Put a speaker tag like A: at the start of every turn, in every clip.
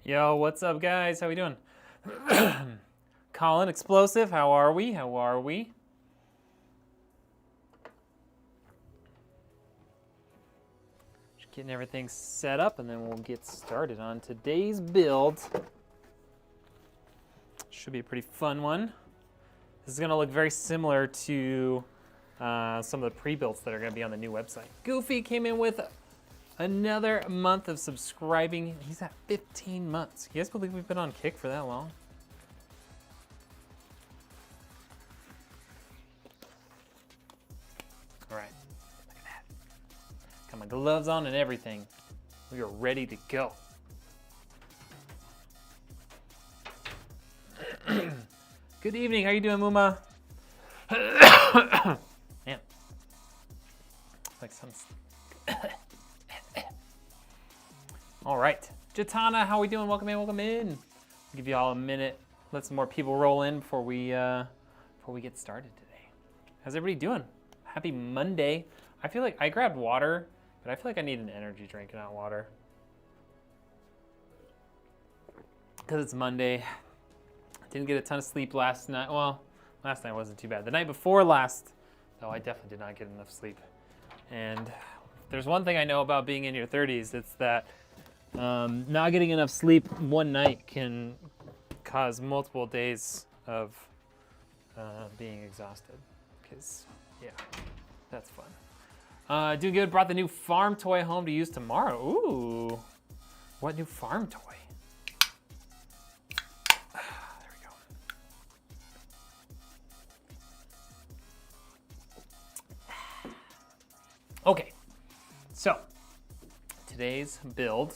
A: Yo, what's up, guys? How we doing? Colin Explosive, how are we? How are we? Just getting everything set up, and then we'll get started on today's build. Should be a pretty fun one. This is going to look very similar to some of the pre-builds that are going to be on the new website. Goofy came in with another month of subscribing. He's at 15 months. You guys believe we've been on Kick for that long? All right, look at that. Got my gloves on and everything. We are ready to go. Good evening, how you doing, Muma? Man, like some. All right, Jatana, how we doing? Welcome in, welcome in. I'll give you all a minute, let some more people roll in before we get started today. How's everybody doing? Happy Monday. I feel like I grabbed water, but I feel like I need an energy drink and not water. Because it's Monday. Didn't get a ton of sleep last night. Well, last night wasn't too bad. The night before last, though, I definitely did not get enough sleep. And there's one thing I know about being in your 30s, it's that not getting enough sleep one night can cause multiple days of being exhausted. Because, yeah, that's fun. Doing good. Brought the new farm toy home to use tomorrow. Ooh, what new farm toy? There we go. Okay, so today's build.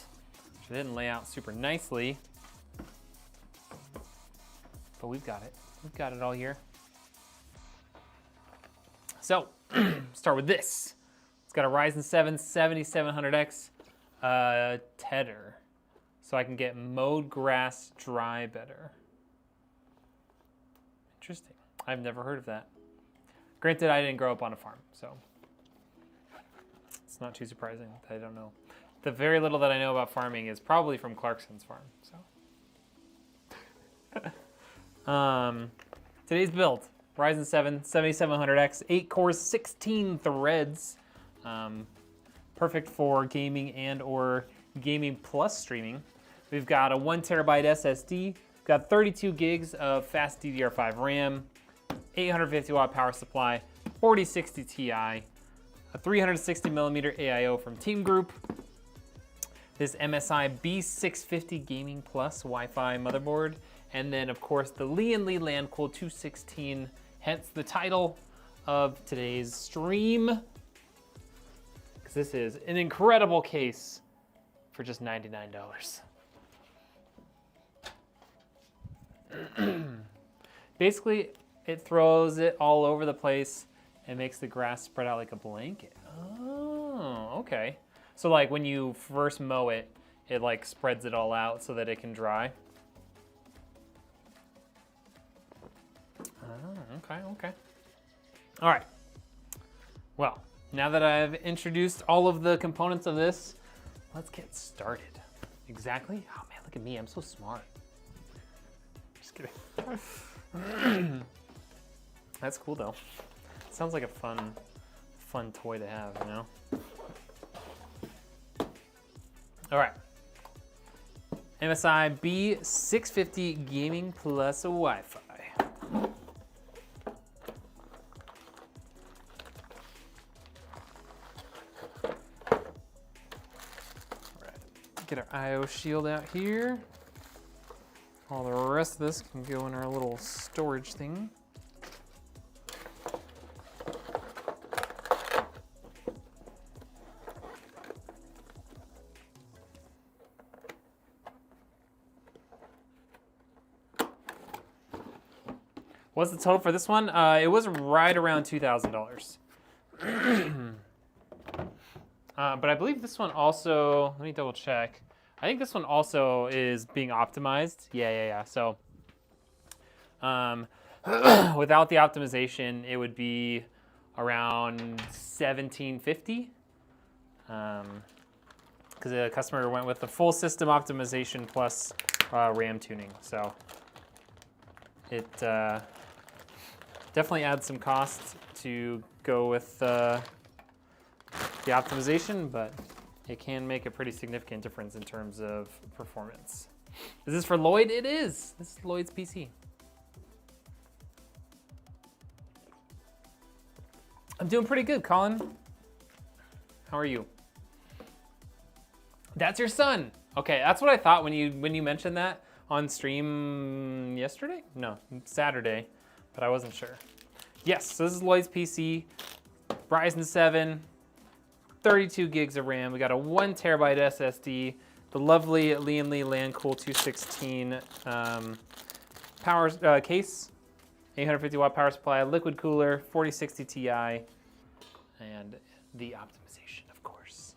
A: I didn't lay out super nicely, but we've got it. We've got it all here. So, start with this. It's got a Ryzen 7 7700X tether, so I can get mowed grass dry better. Interesting. I've never heard of that. Granted, I didn't grow up on a farm, so it's not too surprising that I don't know. The very little that I know about farming is probably from Clarkson's farm. So, today's build: Ryzen 7 7700X, 8 cores, 16 threads. Perfect for gaming and/or gaming plus streaming. We've got a 1 terabyte SSD. Got 32 gigs of fast DDR5 RAM, 850 watt power supply, 4060 Ti, a 360 millimeter AIO from Teamgroup. This MSI B650 Gaming Plus Wi-Fi motherboard, and then of course the Lian Li Lancool 216, hence the title of today's stream. Because this is an incredible case for just $99. Basically, it throws it all over the place and makes the grass spread out like a blanket. Oh, okay. So like when you first mow it, it like spreads it all out so that it can dry. Oh, okay. All right. Well, now that I've introduced all of the components of this, let's get started. Exactly? Oh man, look at me, I'm so smart. Just kidding. That's cool though. Sounds like a fun toy to have, you know? All right. MSI B650 Gaming Plus Wi-Fi. All right. Get our IO shield out here. All the rest of this can go in our little storage thing. What's the total for this one? It was right around $2,000. But I believe this one also, let me double check. I think this one also is being optimized. Yeah. So without the optimization, it would be around $1,750. Because because the customer went with the full system optimization plus RAM tuning. So it definitely adds some cost to go with the optimization, but it can make a pretty significant difference in terms of performance. Is this for Lloyd? It is. This is Lloyd's PC. I'm doing pretty good, Colin. How are you? That's your son. Okay, that's what I thought when you mentioned that on stream yesterday? No, Saturday, but I wasn't sure. Yes, so this is Lloyd's PC, Ryzen 7, 32 gigs of RAM. We got a 1 terabyte SSD, the lovely Lian Li Lancool 216 power case, 850 watt power supply, liquid cooler, 4060 Ti, and the optimization, of course.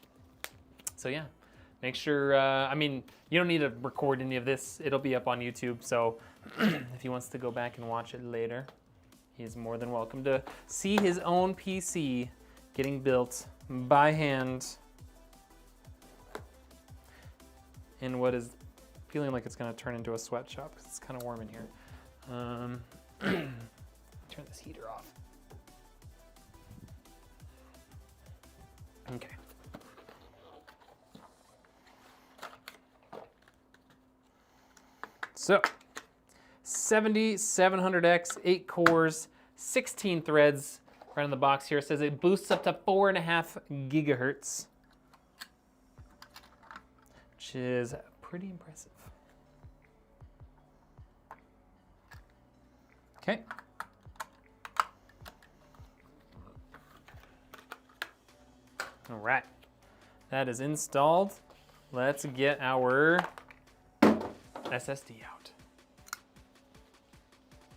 A: So yeah, make sure, I mean, you don't need to record any of this. It'll be up on YouTube, so if he wants to go back and watch it later, he's more than welcome to see his own PC getting built by hand in what is feeling like it's gonna turn into a sweatshop. It's kind of warm in here. Turn this heater off. Okay. So, 7700X, 8 cores, 16 threads. Right on the box here, it says it boosts up to 4.5 gigahertz, which is pretty impressive. Okay. All right, that is installed. Let's get our SSD out.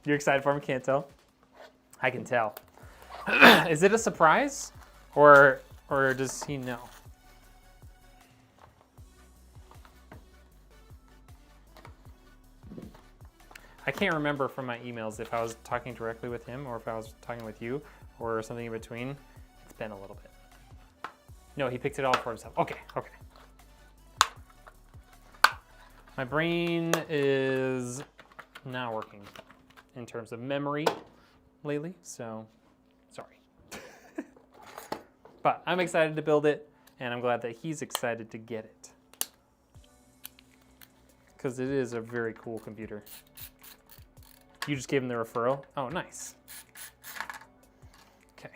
A: You're excited for him, can't tell? I can tell. Is it a surprise, or does he know? I can't remember from my emails if I was talking directly with him or if I was talking with you or something in between. It's been a little bit. No, he picked it all for himself. Okay, okay. My brain is not working in terms of memory lately, so sorry. But I'm excited to build it, and I'm glad that he's excited to get it, because it is a very cool computer. You just gave him the referral? Oh, nice. Okay,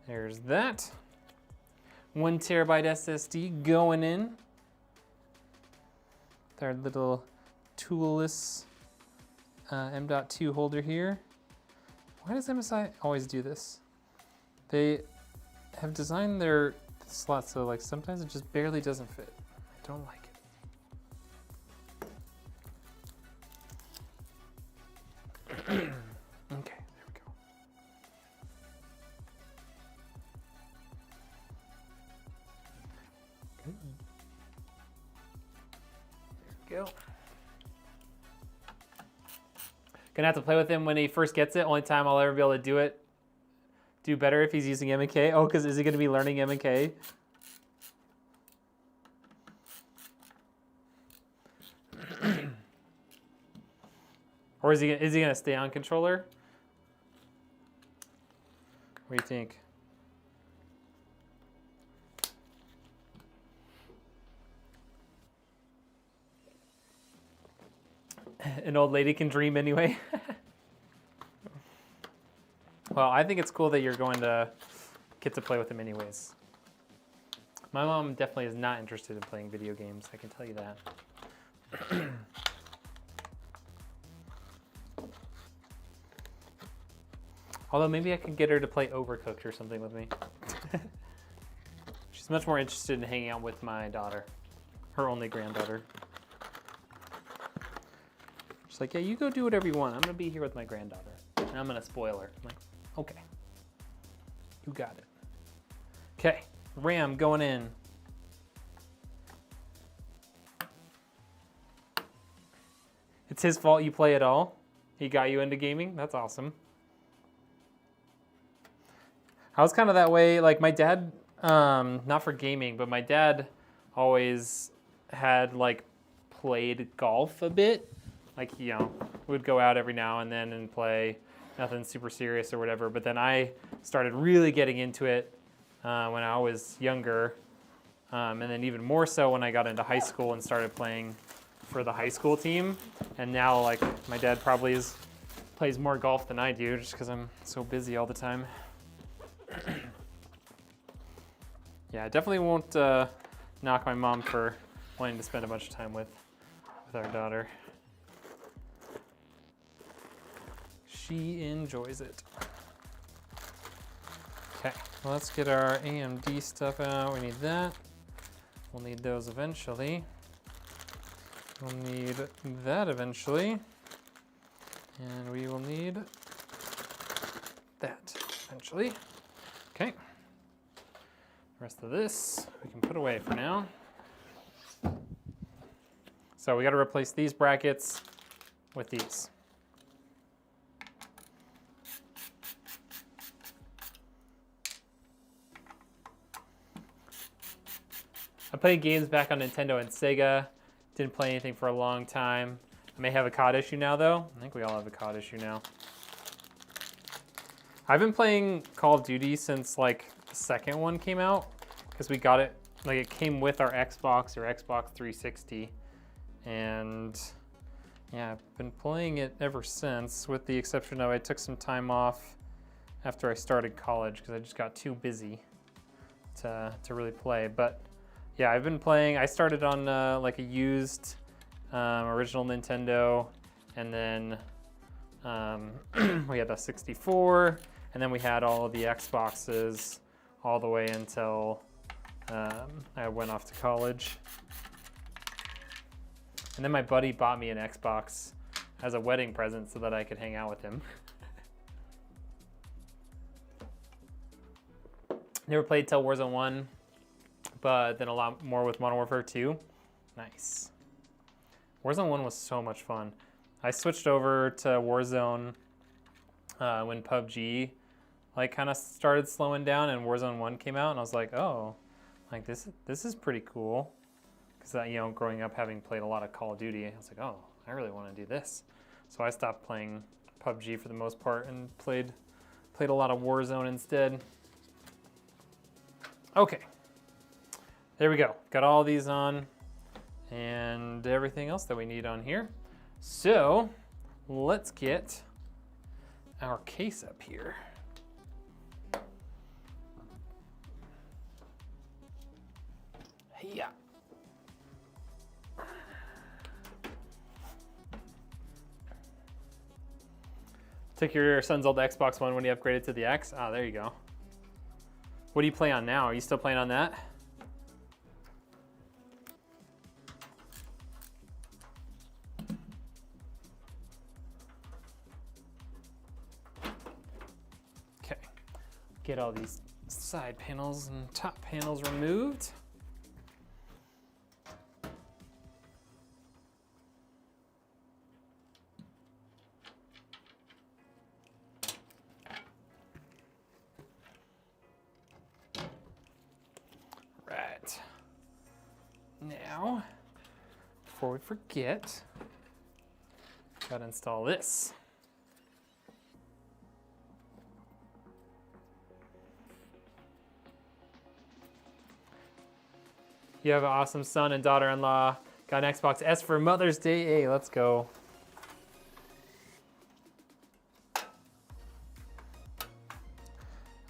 A: there's that. 1 terabyte SSD going in. Our little toolless M.2 holder here. Why does MSI always do this? They have designed their slots so like sometimes it just barely doesn't fit. I don't like it. Okay, there we go. Good. There we go. Gonna have to play with him when he first gets it. Only time I'll ever be able to do better if he's using M&K. Oh, because is he gonna be learning M&K? Or is he gonna stay on controller? What do you think? An old lady can dream anyway. Well, I think it's cool that you're going to get to play with him anyways. My mom definitely is not interested in playing video games, I can tell you that. Although maybe I could get her to play Overcooked or something with me. She's much more interested in hanging out with my daughter, her only granddaughter. She's like, yeah, you go do whatever you want. I'm gonna be here with my granddaughter, and I'm gonna spoil her. I'm like, okay, you got it. Okay, RAM going in. It's his fault you play at all. He got you into gaming. That's awesome. I was kind of that way. Like my dad, not for gaming, but my dad always had like played golf a bit. Like, you know, we'd go out every now and then and play, nothing super serious or whatever. But then I started really getting into it when I was younger. And then even more so when I got into high school and started playing for the high school team. And now, like, my dad probably plays more golf than I do just because I'm so busy all the time. Yeah, I definitely won't knock my mom for wanting to spend a bunch of time with our daughter. She enjoys it. Okay, well, let's get our AMD stuff out. We need that. We'll need those eventually. We'll need that eventually. And we will need that eventually. Okay. The rest of this we can put away for now. So we got to replace these brackets with these. I played games back on Nintendo and Sega. Didn't play anything for a long time. I may have a COD issue now, though. I think we all have a COD issue now. I've been playing Call of Duty since like the second one came out, because we got it, like it came with our Xbox or Xbox 360. And yeah, I've been playing it ever since, with the exception of I took some time off after I started college because I just got too busy to really play. But yeah, I've been playing. I started on like a used original Nintendo, and then we had the 64, and then we had all of the Xboxes all the way until I went off to college. And then my buddy bought me an Xbox as a wedding present so that I could hang out with him. Never played till Warzone 1, but then a lot more with Modern Warfare 2. Nice. Warzone 1 was so much fun. I switched over to Warzone when PUBG like kind of started slowing down and Warzone 1 came out, and I was like, oh, like this is pretty cool. Because you know, growing up having played a lot of Call of Duty, I was like, oh, I really want to do this. So I stopped playing PUBG for the most part and played a lot of Warzone instead. Okay, there we go. Got all these on and everything else that we need on here. So let's get our case up here. Yeah. Took your son's old Xbox One when he upgraded to the X? Ah, there you go. What do you play on now? Are you still playing on that? Okay. Get all these side panels and top panels removed. Now, before we forget, gotta install this. You have an awesome son and daughter-in-law. Got an Xbox S for Mother's Day. Hey, let's go.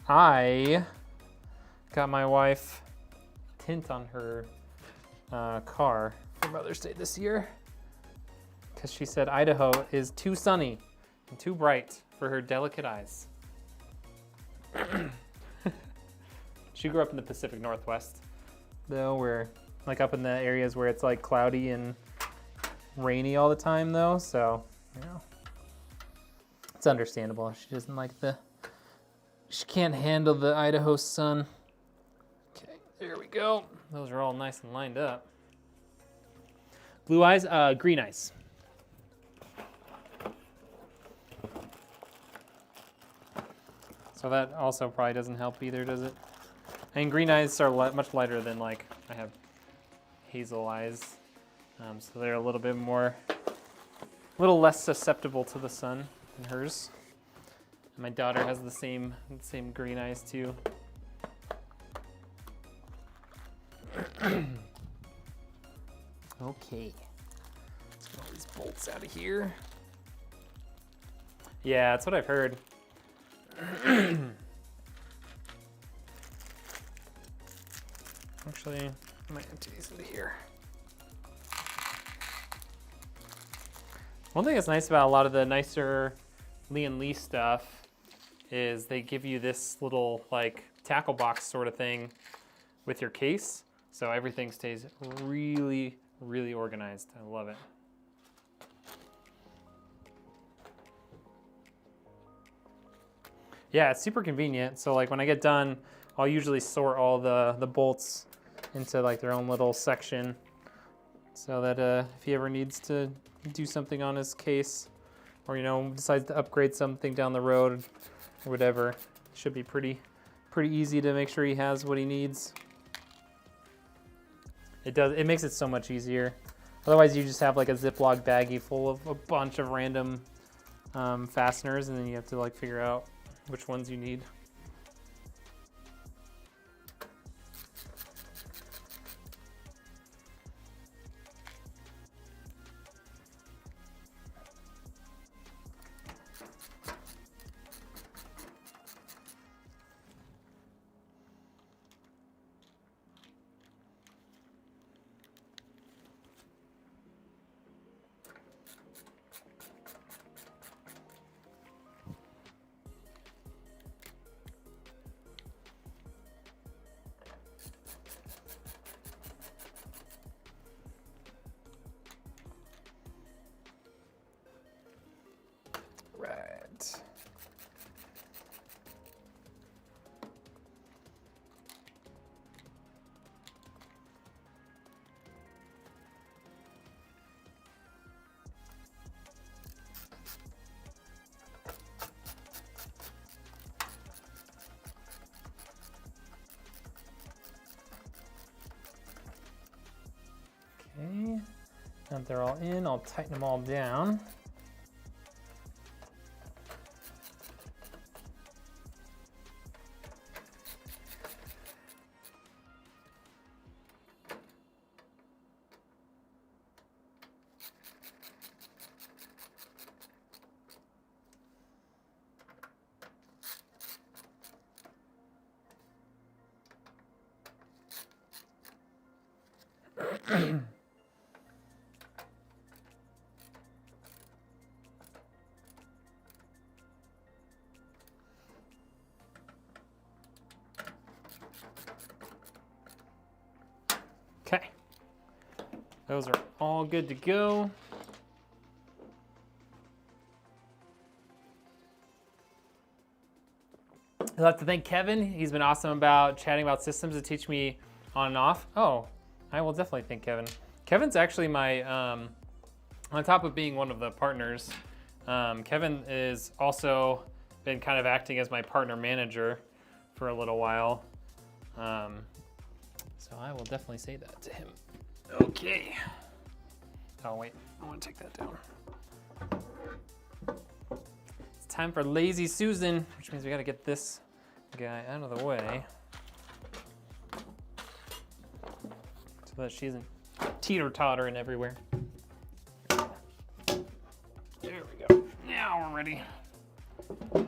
A: I got my wife tint on her car for Mother's Day this year, because she said Idaho is too sunny and too bright for her delicate eyes. She grew up in the Pacific Northwest, though, where like up in the areas where it's like cloudy and rainy all the time, though, so you know, it's understandable. She doesn't like she can't handle the Idaho sun. Okay, there we go. Those are all nice and lined up. Blue eyes, green eyes. So that also probably doesn't help either, does it? And green eyes are much lighter than like I have hazel eyes. So they're a little bit more, a little less susceptible to the sun than hers. My daughter has the same green eyes too. Okay, let's get all these bolts out of here. Yeah, that's what I've heard. Actually, I might empty these into here. One thing that's nice about a lot of the nicer Lian Li stuff is they give you this little like tackle box sort of thing with your case. So everything stays really, really organized. I love it. Yeah, it's super convenient. So like when I get done, I'll usually sort all the bolts into like their own little section so that if he ever needs to do something on his case or, you know, decides to upgrade something down the road or whatever, it should be pretty easy to make sure he has what he needs. It makes it so much easier. Otherwise you just have like a Ziploc baggie full of a bunch of random fasteners, and then you have to like figure out which ones you need. Right. Okay, now that they're all in, I'll tighten them all down. Okay, those are all good to go. I'd like to thank Kevin. He's been awesome about chatting about systems to teach me on and off. Oh, I will definitely thank Kevin. Kevin's actually my, on top of being one of the partners, Kevin is also been kind of acting as my partner manager for a little while. So I will definitely say that to him. Okay. Oh wait, I want to take that down. It's time for Lazy Susan, which means we got to get this guy out of the way so that she isn't teeter-tottering everywhere. There we go. Now we're ready.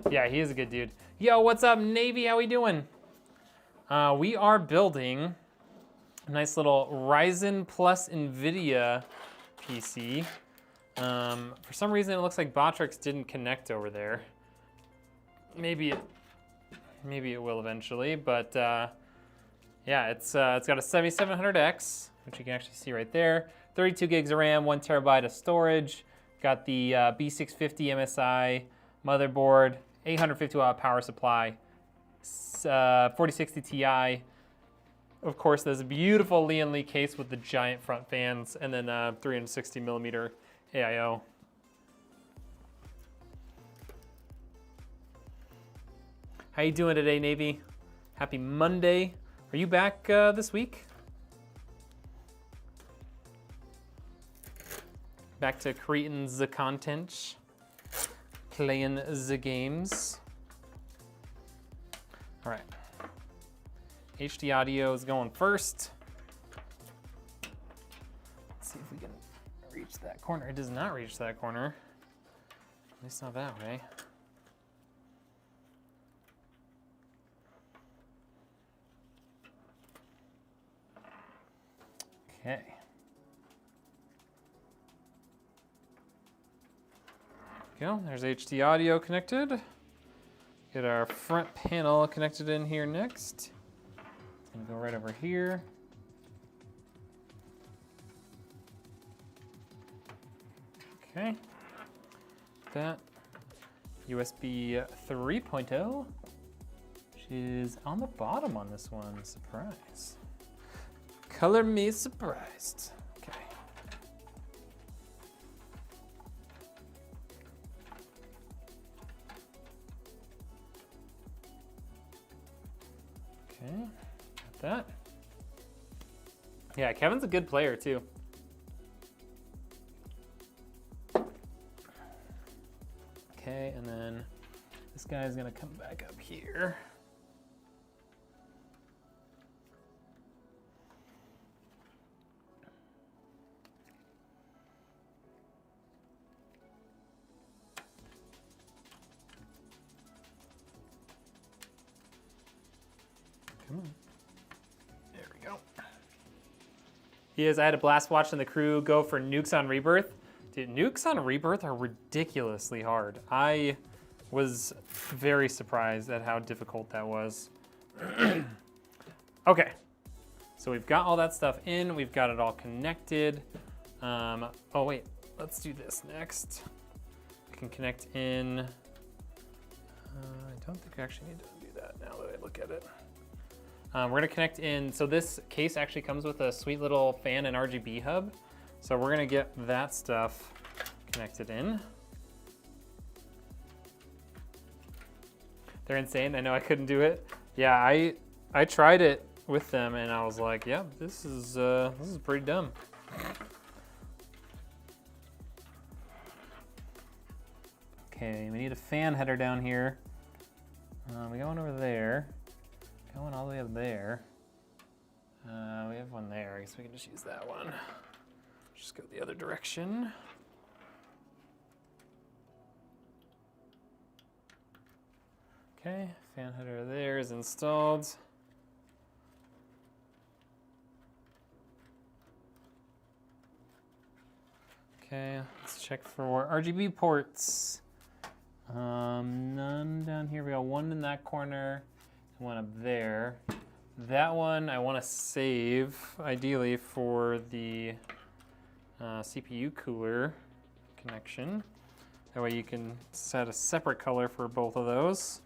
A: Yeah, he is a good dude. Yo, what's up, Navy? How we doing? We are building a nice little Ryzen plus Nvidia PC. For some reason, it looks like Botrix didn't connect over there. Maybe it will eventually, but yeah, it's got a 7700X, which you can actually see right there. 32 gigs of RAM, 1 terabyte of storage. Got the B650 MSI motherboard, 850 watt power supply, 4060 Ti. Of course, there's a beautiful Lian Li case with the giant front fans, and then 360 millimeter AIO. How you doing today, Navy? Happy Monday. Are you back this week? back to creating the content, playing the games. All right, HD audio is going first. Let's see if we can reach that corner. It does not reach that corner, at least not that way. Okay. Go. There's HD audio connected. Get our front panel connected in here next. It's gonna go right over here. Okay. That USB 3.0, which is on the bottom on this one. Surprise. Color me surprised. Okay. Okay, got that. Yeah, Kevin's a good player too. Okay, and then this guy's gonna come back up here. Come on. There we go. I had a blast watching the crew go for nukes on Rebirth. Dude, nukes on Rebirth are ridiculously hard. I was very surprised at how difficult that was. Okay, so we've got all that stuff in. We've got it all connected. Oh wait, let's do this next. We can connect in. I don't think we actually need to do that now that I look at it. We're gonna connect in, so this case actually comes with a sweet little fan and RGB hub. So we're gonna get that stuff connected in. They're insane, I know I couldn't do it. Yeah, I tried it with them and I was like, yeah, this is pretty dumb. Okay, we need a fan header down here. We got one over there. Got one all the way up there. We have one there, I guess we can just use that one. Just go the other direction. Okay, fan header there is installed. Okay, let's check for RGB ports. None down here. We got one in that corner, one up there. That one I want to save, ideally, for the CPU cooler connection. That way you can set a separate color for both of those.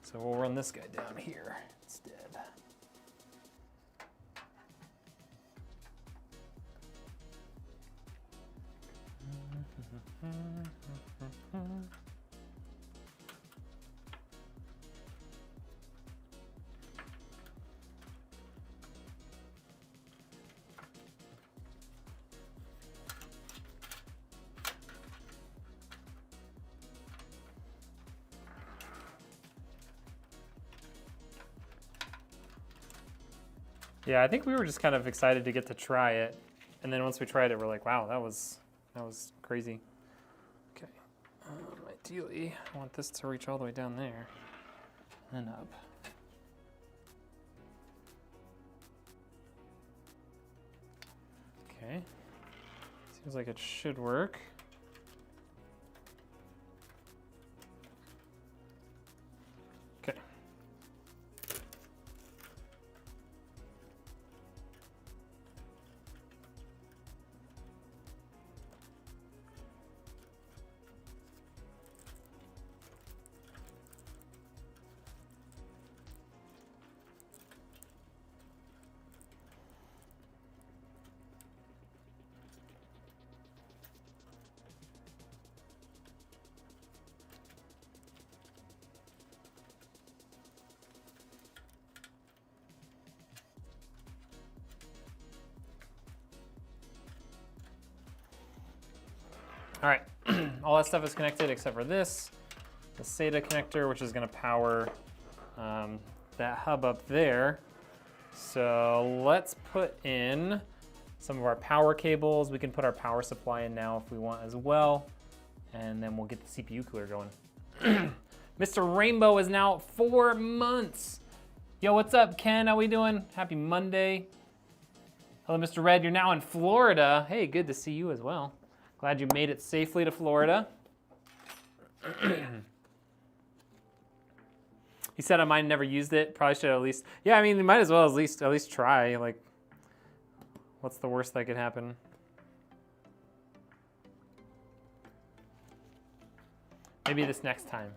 A: So we'll run this guy down here instead. Yeah, I think we were just kind of excited to get to try it. And then once we tried it, we're like, wow, that was crazy. Okay, ideally, I want this to reach all the way down there and up. Okay, seems like it should work. Okay. All right, all that stuff is connected except for this, the SATA connector, which is gonna power that hub up there. So let's put in some of our power cables. We can put our power supply in now if we want as well. And then we'll get the CPU cooler going. Mr. Rainbow is now 4 months. Yo, what's up, Ken? How we doing? Happy Monday. Hello, Mr. Red, you're now in Florida. Hey, good to see you as well. Glad you made it safely to Florida. He said I might have never used it. Probably should at least, yeah, I mean, you might as well at least try. Like, what's the worst that could happen? Maybe this next time.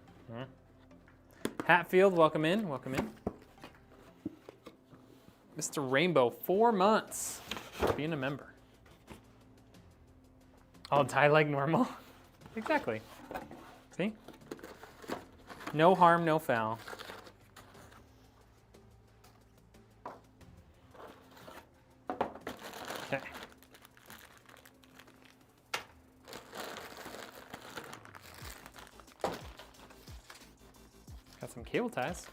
A: Hatfield, welcome in, welcome in. Mr. Rainbow, 4 months being a member. I'll die like normal. Exactly. See? No harm, no foul. Okay. Got some cable ties.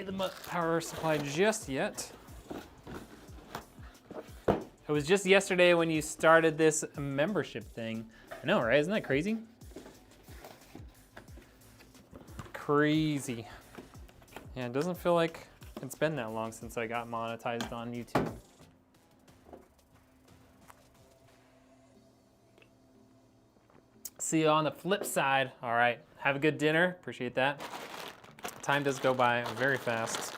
A: The power supply just yet. It was just yesterday when you started this membership thing. I know, right? Isn't that crazy? Crazy. Yeah, it doesn't feel like it's been that long since I got monetized on YouTube. See you on the flip side. All right, have a good dinner. Appreciate that. Time does go by very fast.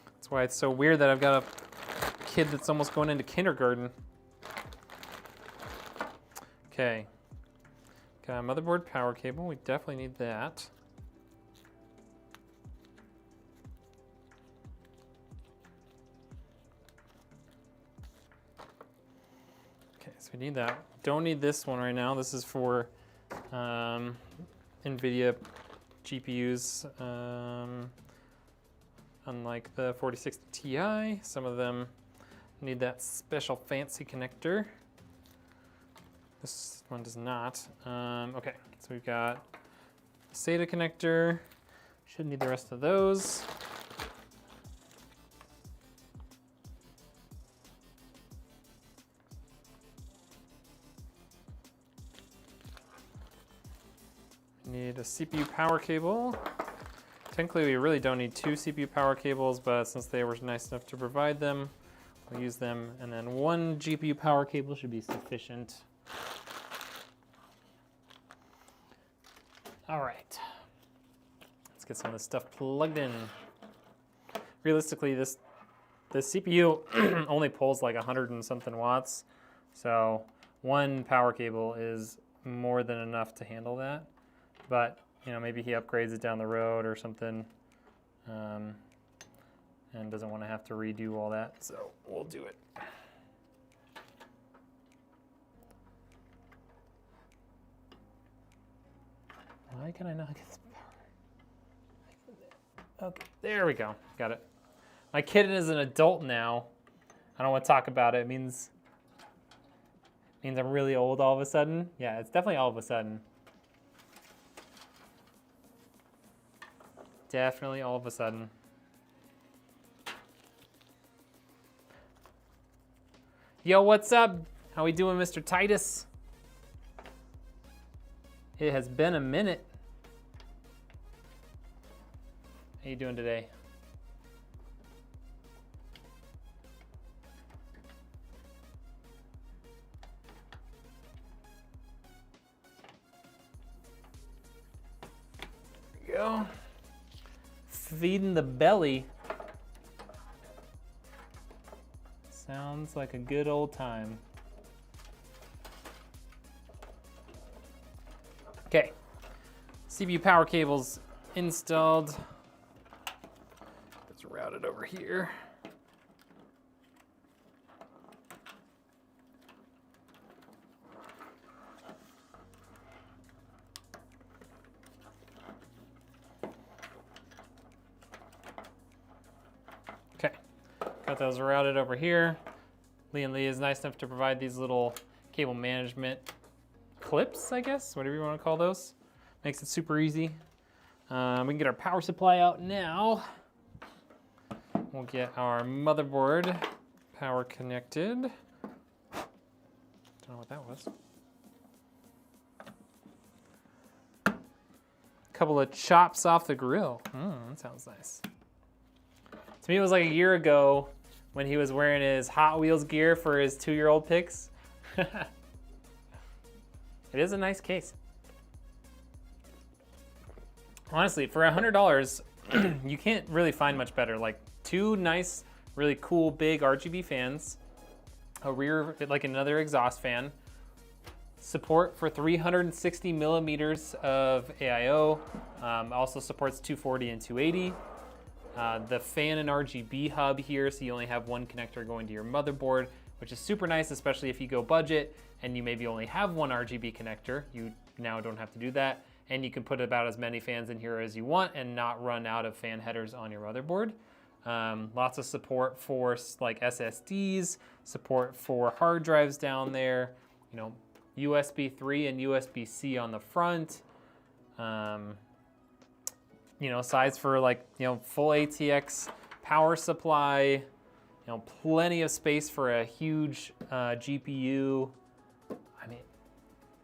A: That's why it's so weird that I've got a kid that's almost going into kindergarten. Okay. Got a motherboard power cable. We definitely need that. Okay, so we need that. Don't need this one right now. This is for Nvidia GPUs, unlike the 4060 Ti, some of them need that special fancy connector. This one does not. Okay, so we've got a SATA connector. Should need the rest of those. Need a CPU power cable. Technically, we really don't need 2 CPU power cables, but since they were nice enough to provide them, we'll use them. And then 1 GPU power cable should be sufficient. All right, let's get some of this stuff plugged in. Realistically, the CPU only pulls like 100 and something watts, so 1 power cable is more than enough to handle that. But, you know, maybe he upgrades it down the road or something and doesn't want to have to redo all that, so we'll do it. Why can I not get this power? Okay, there we go, got it. My kid is an adult now. I don't want to talk about it. It means I'm really old all of a sudden. Yeah, it's definitely all of a sudden. Definitely all of a sudden. Yo, what's up? How we doing, Mr. Titus? It has been a minute. How you doing today? There we go. Feeding the belly. Sounds like a good old time. Okay, CPU power cables installed. Let's route it over here. Got those routed over here. Lian Li is nice enough to provide these little cable management clips, I guess, whatever you want to call those. Makes it super easy. We can get our power supply out now. We'll get our motherboard power connected. Don't know what that was. Couple of chops off the grill. That sounds nice. To me, it was like a year ago when he was wearing his Hot Wheels gear for his 2-year-old pics. It is a nice case. Honestly, for $100, you can't really find much better. Like 2 nice, really cool, big RGB fans, a rear, like another exhaust fan, support for 360 millimeters of AIO, also supports 240 and 280. The fan and RGB hub here, so you only have one connector going to your motherboard, which is super nice, especially if you go budget and you maybe only have one RGB connector. You now don't have to do that, and you can put about as many fans in here as you want and not run out of fan headers on your motherboard. Lots of support for like SSDs, support for hard drives down there, you know, USB 3 and USB-C on the front. You know, size for like, you know, full ATX power supply, you know, plenty of space for a huge GPU. I mean,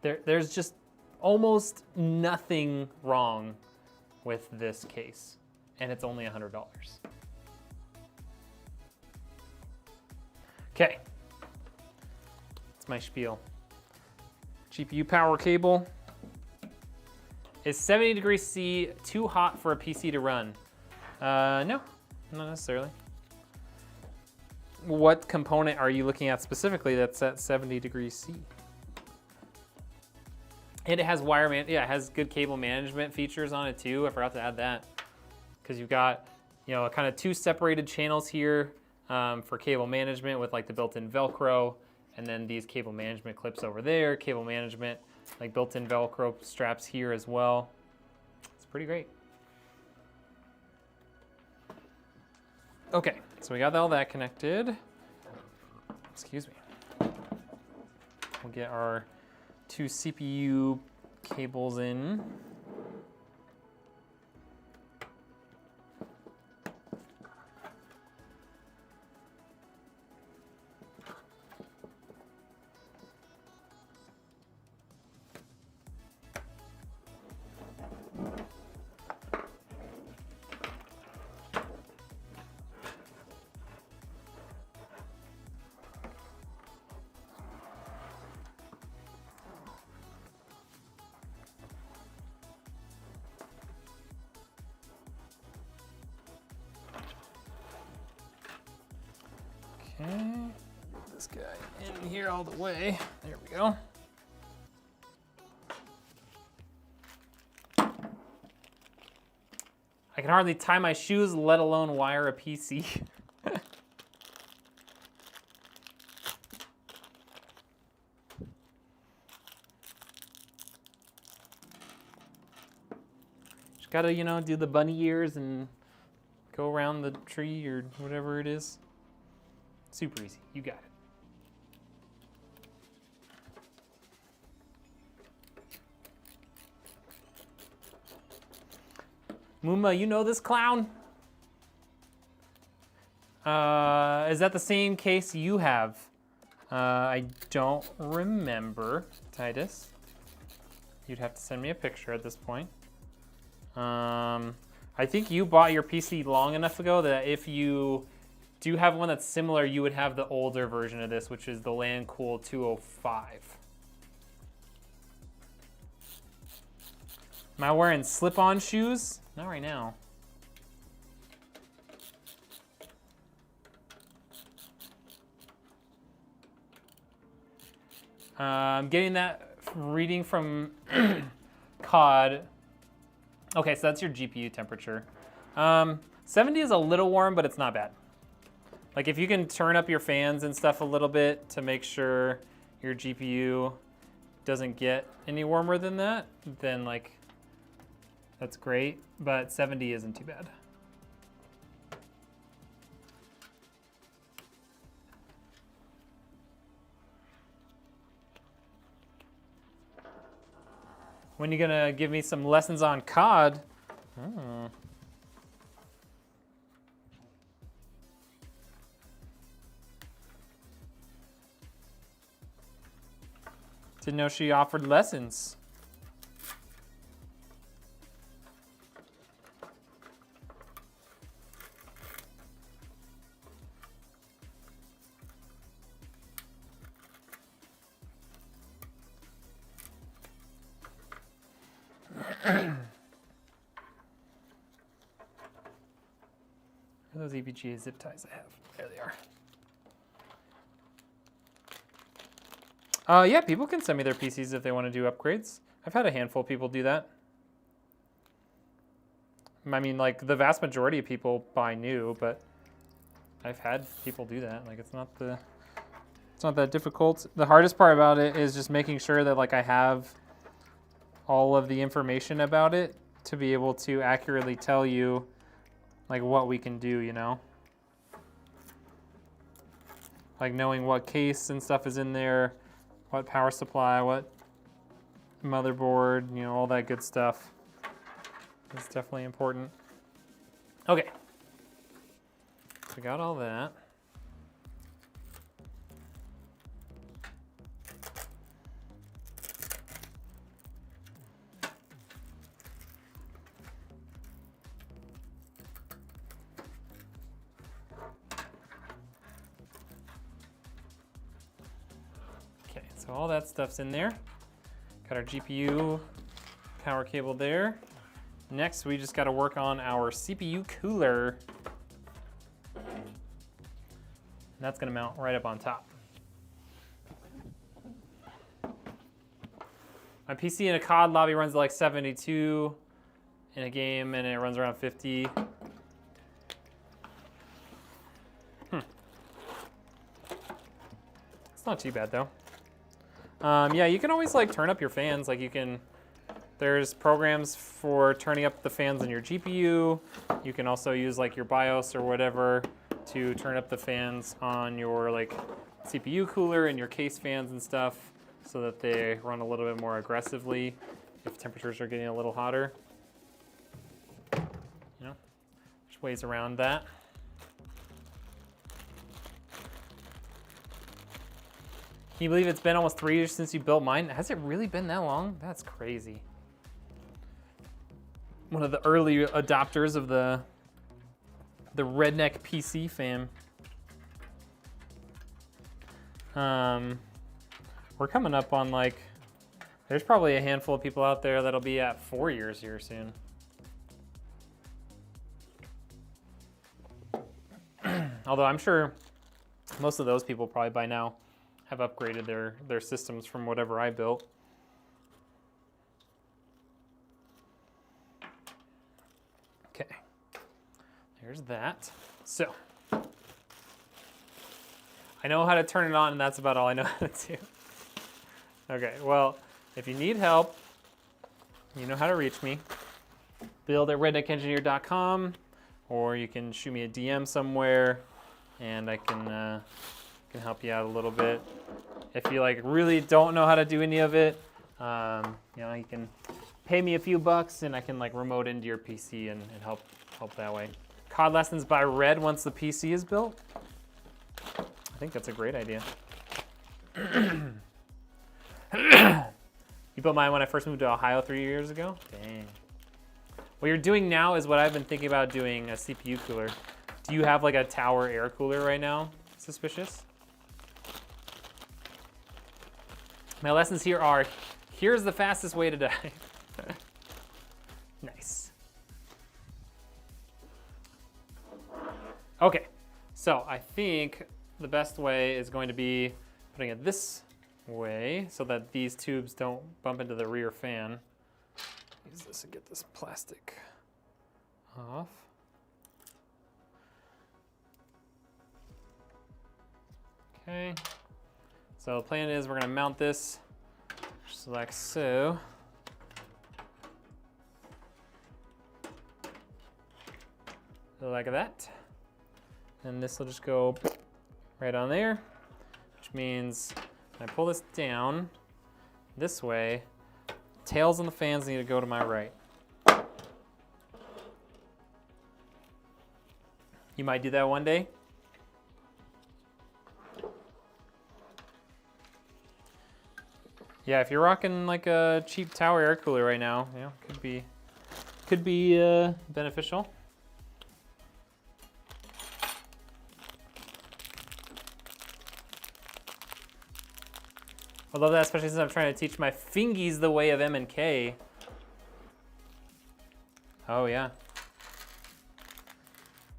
A: there's just almost nothing wrong with this case, and it's only $100. Okay, that's my spiel. GPU power cable. Is 70 degrees C too hot for a PC to run? No, not necessarily. What component are you looking at specifically that's at 70 degrees C? And it has it has good cable management features on it too. I forgot to add that. Because you've got, you know, kind of 2 separated channels here for cable management with like the built-in Velcro, and then these cable management clips over there, cable management, like built-in Velcro straps here as well. It's pretty great. Okay, so we got all that connected. Excuse me. We'll get our 2 CPU cables in. Okay, get this guy in here all the way. There we go. I can hardly tie my shoes, let alone wire a PC. Just gotta, you know, do the bunny ears and go around the tree or whatever it is. Super easy, you got it. Mooma, you know this clown? Is that the same case you have? I don't remember, Titus. You'd have to send me a picture at this point. I think you bought your PC long enough ago that if you do have one that's similar, you would have the older version of this, which is the Lancool 205. Am I wearing slip-on shoes? Not right now. I'm getting that reading from COD. Okay, so that's your GPU temperature. 70 is a little warm, but it's not bad. Like if you can turn up your fans and stuff a little bit to make sure your GPU doesn't get any warmer than that, then like that's great, but 70 isn't too bad. When are you gonna give me some lessons on COD? Oh. Didn't know she offered lessons. Those EVGA zip ties I have. There they are. Yeah, people can send me their PCs if they want to do upgrades. I've had a handful of people do that. I mean, like, the vast majority of people buy new, but I've had people do that. Like, it's not that difficult. The hardest part about it is just making sure that, like, I have all of the information about it to be able to accurately tell you, like, what we can do, you know? Like, knowing what case and stuff is in there, what power supply, what motherboard, you know, all that good stuff. It's definitely important. Okay. So got all that. Okay, so all that stuff's in there. Got our GPU power cable there. Next, we just got to work on our CPU cooler. And that's going to mount right up on top. My PC in a COD lobby runs at like 72 in a game, and it runs around 50. It's not too bad though. Yeah, you can always like turn up your fans. Like you can. There's programs for turning up the fans in your GPU. You can also use like your BIOS or whatever to turn up the fans on your like CPU cooler and your case fans and stuff so that they run a little bit more aggressively if temperatures are getting a little hotter. You know, there's ways around that. Can you believe it's been almost 3 years since you built mine? Has it really been that long? That's crazy. One of the early adopters of the redneck PC fam. We're coming up on like, there's probably a handful of people out there that'll be at 4 years here soon. Although I'm sure most of those people probably by now have upgraded their systems from whatever I built. Okay, there's that. So, I know how to turn it on, and that's about all I know how to do. Okay, well, if you need help, you know how to reach me. build@redneckengineer.com, or you can shoot me a DM somewhere, and I can help you out a little bit. If you like really don't know how to do any of it, you know, you can pay me a few bucks and I can like remote into your PC and help that way. COD lessons by Red once the PC is built. I think that's a great idea. You built mine when I first moved to Ohio 3 years ago? Dang. What you're doing now is what I've been thinking about doing, a CPU cooler. Do you have like a tower air cooler right now? Suspicious? My lessons here are, here's the fastest way to die. Nice. Okay, so I think the best way is going to be putting it this way so that these tubes don't bump into the rear fan. Use this to get this plastic off. Okay. So the plan is we're gonna mount this just like so. Like that. And this will just go right on there, which means when I pull this down this way, tails on the fans need to go to my right. You might do that one day. Yeah, if you're rocking like a cheap tower air cooler right now, you know, could be beneficial. I love that, especially since I'm trying to teach my fingies the way of M and K. Oh yeah.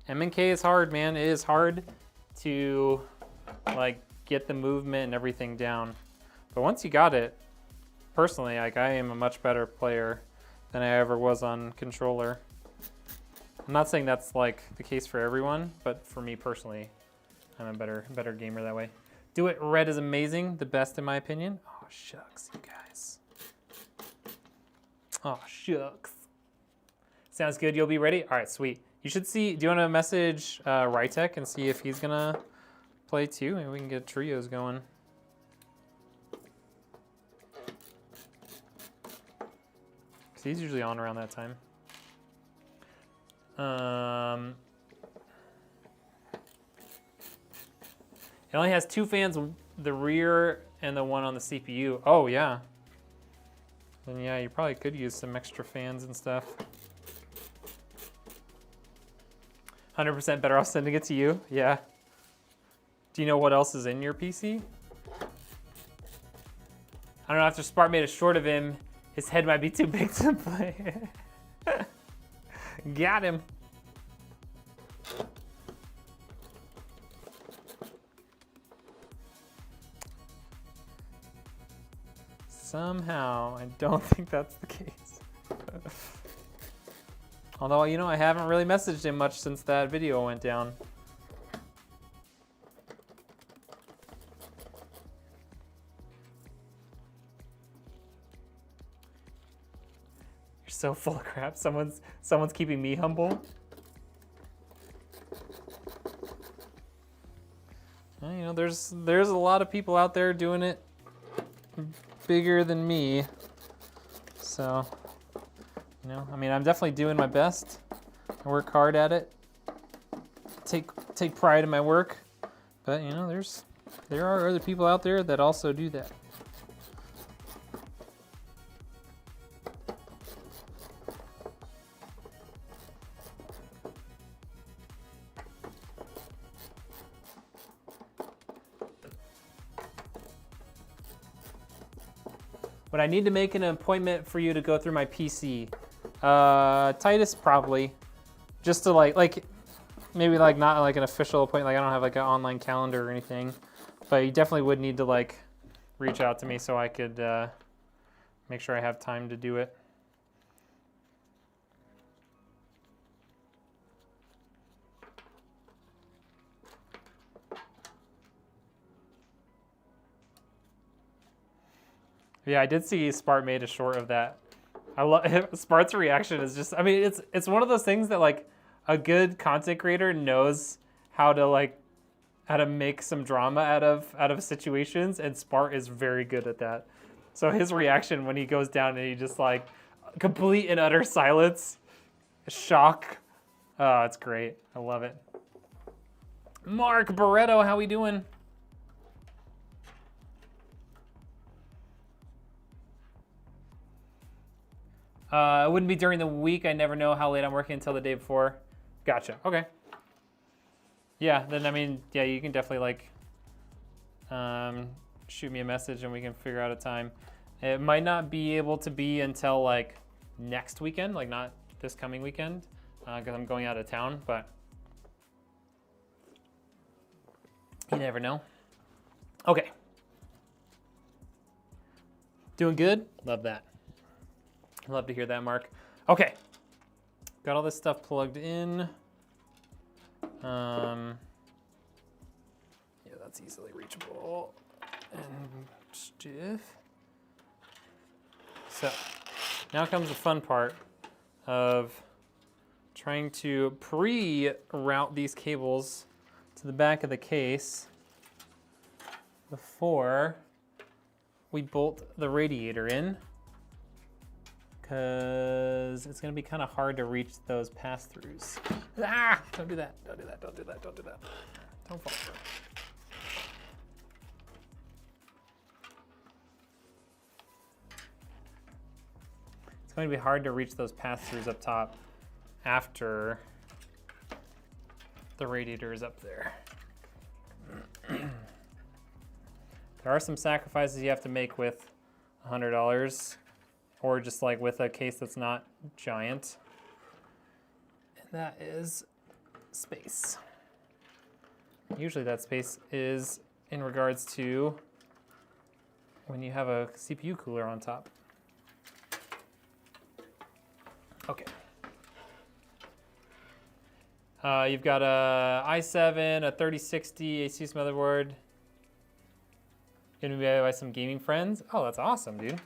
A: M and K is hard, man. It is hard to like get the movement and everything down. But once you got it, personally, like I am a much better player than I ever was on controller. I'm not saying that's like the case for everyone, but for me personally, I'm a better gamer that way. Do It Red is amazing, the best in my opinion. Oh shucks, you guys. Oh shucks. Sounds good, you'll be ready? All right, sweet. You should see, do you want to message Rytek and see if he's gonna play too? Maybe we can get trios going. Cause he's usually on around that time. It only has 2 fans, the rear and the one on the CPU. Oh yeah. Then yeah, you probably could use some extra fans and stuff. 100% better off sending it to you, yeah. Do you know what else is in your PC? I don't know, after Spart made a short of him, his head might be too big to play. Got him. Somehow, I don't think that's the case. Although, you know, I haven't really messaged him much since that video went down. You're so full of crap. Someone's keeping me humble. Well, you know, there's a lot of people out there doing it bigger than me. So, you know, I mean, I'm definitely doing my best. I work hard at it. Take pride in my work. But, you know, there are other people out there that also do that. But I need to make an appointment for you to go through my PC. Titus probably, just to like maybe like not like an official appointment. Like I don't have like an online calendar or anything, but you definitely would need to like reach out to me so I could make sure I have time to do it. Yeah, I did see Spart made a short of that. I love Spart's reaction is just, I mean, it's one of those things that like a good content creator knows how to make some drama out of situations, and Spart is very good at that. So his reaction when he goes down and he just like complete and utter silence, shock. Oh, it's great. I love it. Mark Barretto, how we doing? It wouldn't be during the week. I never know how late I'm working until the day before. Gotcha. Okay. Yeah, then I mean, yeah, you can definitely like shoot me a message and we can figure out a time. It might not be able to be until like next weekend, like not this coming weekend, because I'm going out of town, but you never know. Okay. Doing good? Love that. Love to hear that, Mark. Okay, got all this stuff plugged in. Yeah, that's easily reachable and stiff. So now comes the fun part of trying to pre-route these cables to the back of the case before we bolt the radiator in. because it's going to be kind of hard to reach those pass-throughs. Ah! Don't do that. Don't do that. Don't do that. Don't do that. Don't fall for it. It's going to be hard to reach those pass-throughs up top after the radiator is up there. There are some sacrifices you have to make with $100, or just like with a case that's not giant. And that is space. Usually that space is in regards to when you have a CPU cooler on top. Okay. You've got a i7, a 3060 ASUS motherboard. Gonna be by some gaming friends. Oh, that's awesome, dude.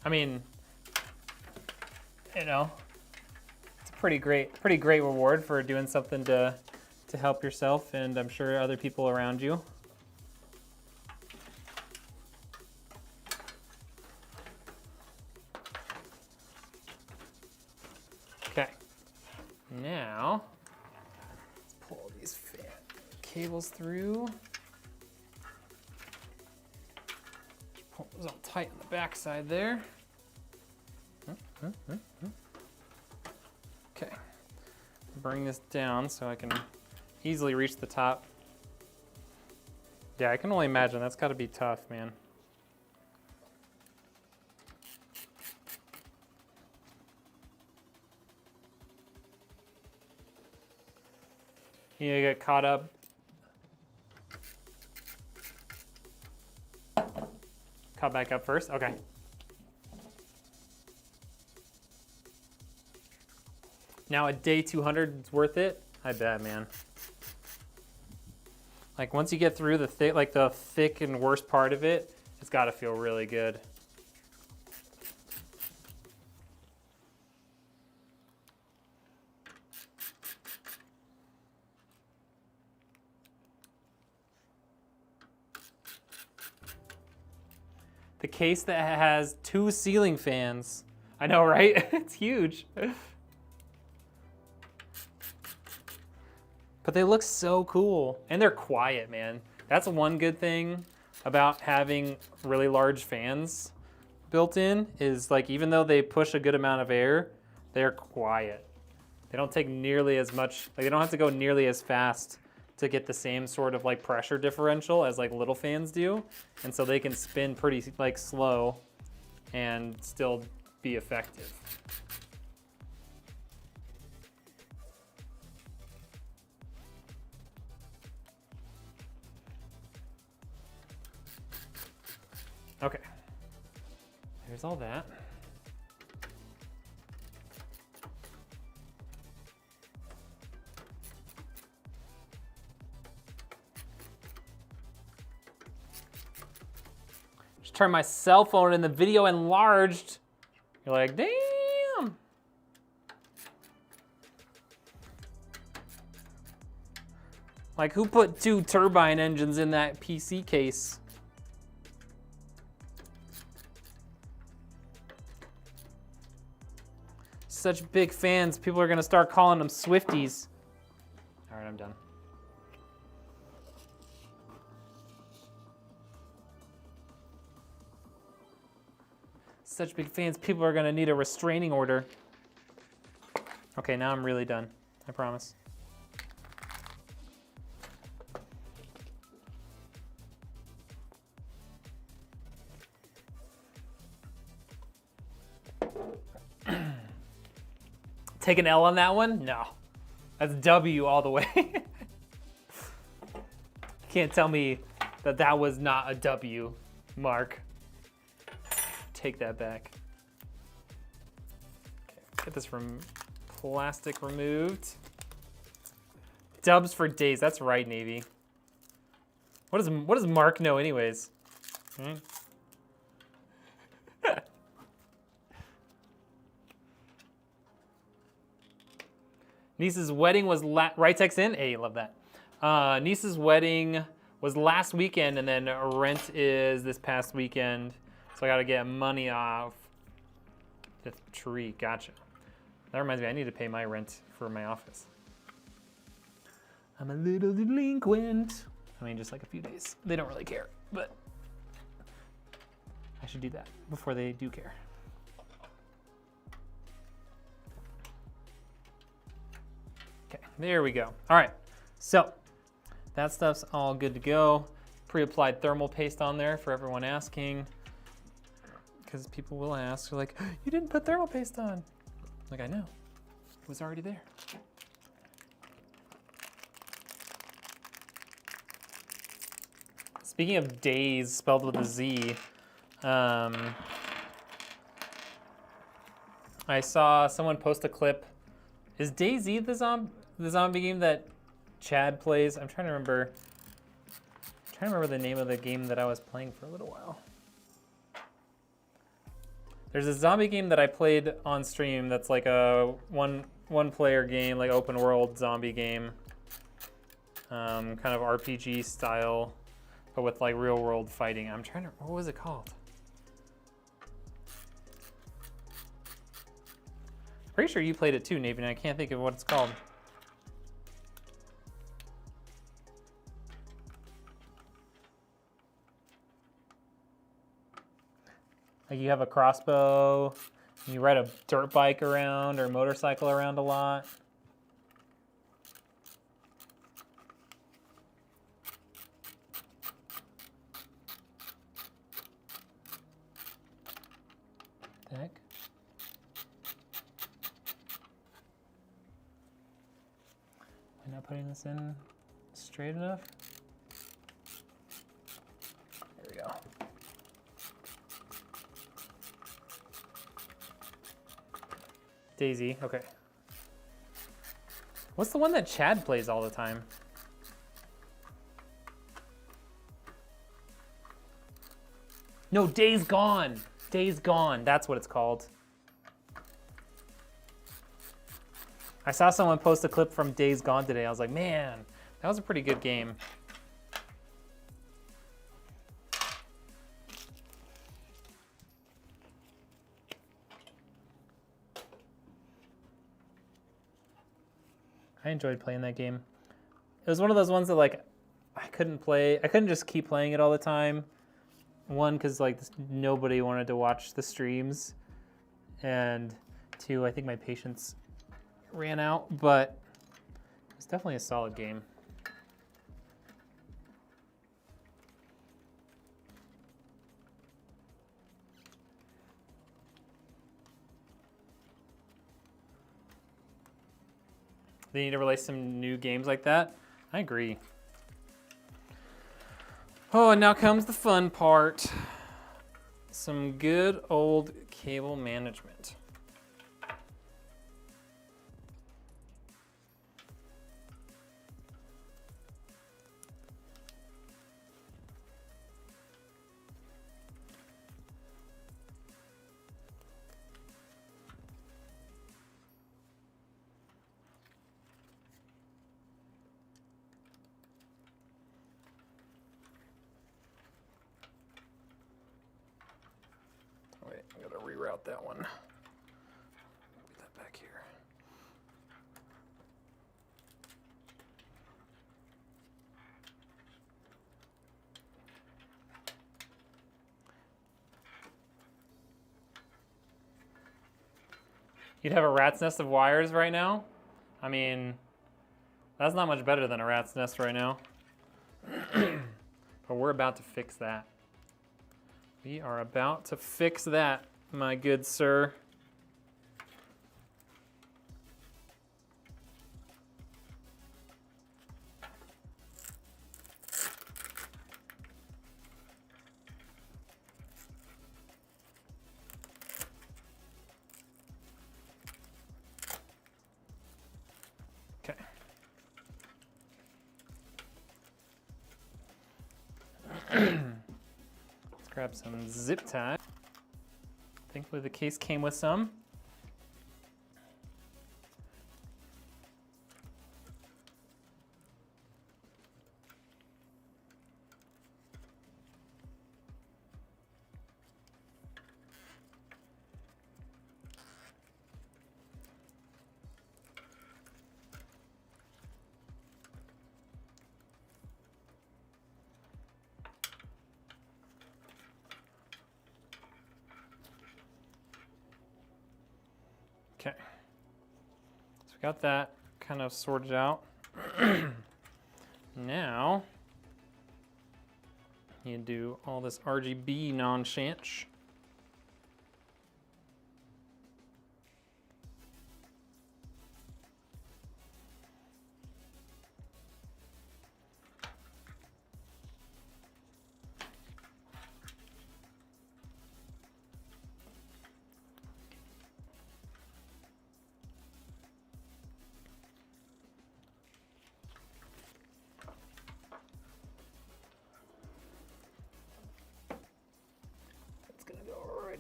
A: I mean, you know, it's a pretty great reward for doing something to help yourself and I'm sure other people around you. Okay, now let's pull these fan cables through. Pull those all tight on the back side there. Okay, bring this down so I can easily reach the top. Yeah, I can only imagine that's got to be tough, man. You get caught up. Caught back up first? Okay. Now at day 200, it's worth it? I bet, man. Like once you get through the thick and worst part of it, it's gotta feel really good. The case that has 2 ceiling fans. I know, right? It's huge. But they look so cool. And they're quiet, man. That's one good thing about having really large fans built in is like, even though they push a good amount of air, they're quiet. They don't take nearly as much, like they don't have to go nearly as fast to get the same sort of like pressure differential as like little fans do. And so they can spin pretty like slow and still be effective. Okay, there's all that. Just turn my cell phone and the video enlarged. You're like, damn. Like who put 2 turbine engines in that PC case? Such big fans, people are gonna start calling them Swifties. All right, I'm done. Such big fans, people are gonna need a restraining order. Okay, now I'm really done, I promise. Take an L on that one? No. That's W all the way. You can't tell me that that was not a W, Mark. Take that back. Okay, get this from plastic removed. Dubs for days, that's right, Navy. What does Mark know anyways? Hmm? Niece's wedding was right text in. Hey, love that. Niece's wedding was last weekend, and then rent is this past weekend. So I gotta get money off the tree. Gotcha. That reminds me, I need to pay my rent for my office. I'm a little delinquent. I mean, just like a few days. They don't really care, but I should do that before they do care. Okay, there we go. All right, so that stuff's all good to go. Pre-applied thermal paste on there for everyone asking, because people will ask, they're like, you didn't put thermal paste on. Like, I know, it was already there. Speaking of days spelled with a Z, I saw someone post a clip. Is DayZ the zombie game that Chad plays? I'm trying to remember the name of the game that I was playing for a little while. There's a zombie game that I played on stream that's like a one player game, like open world zombie game, kind of RPG style, but with like real world fighting. I'm trying to, what was it called? Pretty sure you played it too, Navy, and I can't think of what it's called. Like you have a crossbow, and you ride a dirt bike around or motorcycle around a lot. What the heck? Am I not putting this in straight enough? There we go. DayZ, okay. What's the one that Chad plays all the time? No, Days Gone. Days Gone, that's what it's called. I saw someone post a clip from Days Gone today. I was like, man, that was a pretty good game. I enjoyed playing that game. It was one of those ones that like I couldn't just keep playing it all the time. One, because like nobody wanted to watch the streams, and two, I think my patience ran out, but it's definitely a solid game. They need to release some new games like that. I agree. Oh, and now comes the fun part. Some good old cable management. Wait, I gotta reroute that one. Get that back here. You'd have a rat's nest of wires right now? I mean, that's not much better than a rat's nest right now. But we're about to fix that. We are about to fix that, my good sir. Okay. Let's grab some zip tie. Thankfully the case came with some. Okay, so we got that kind of sorted out. Now, you do all this RGB nonsense.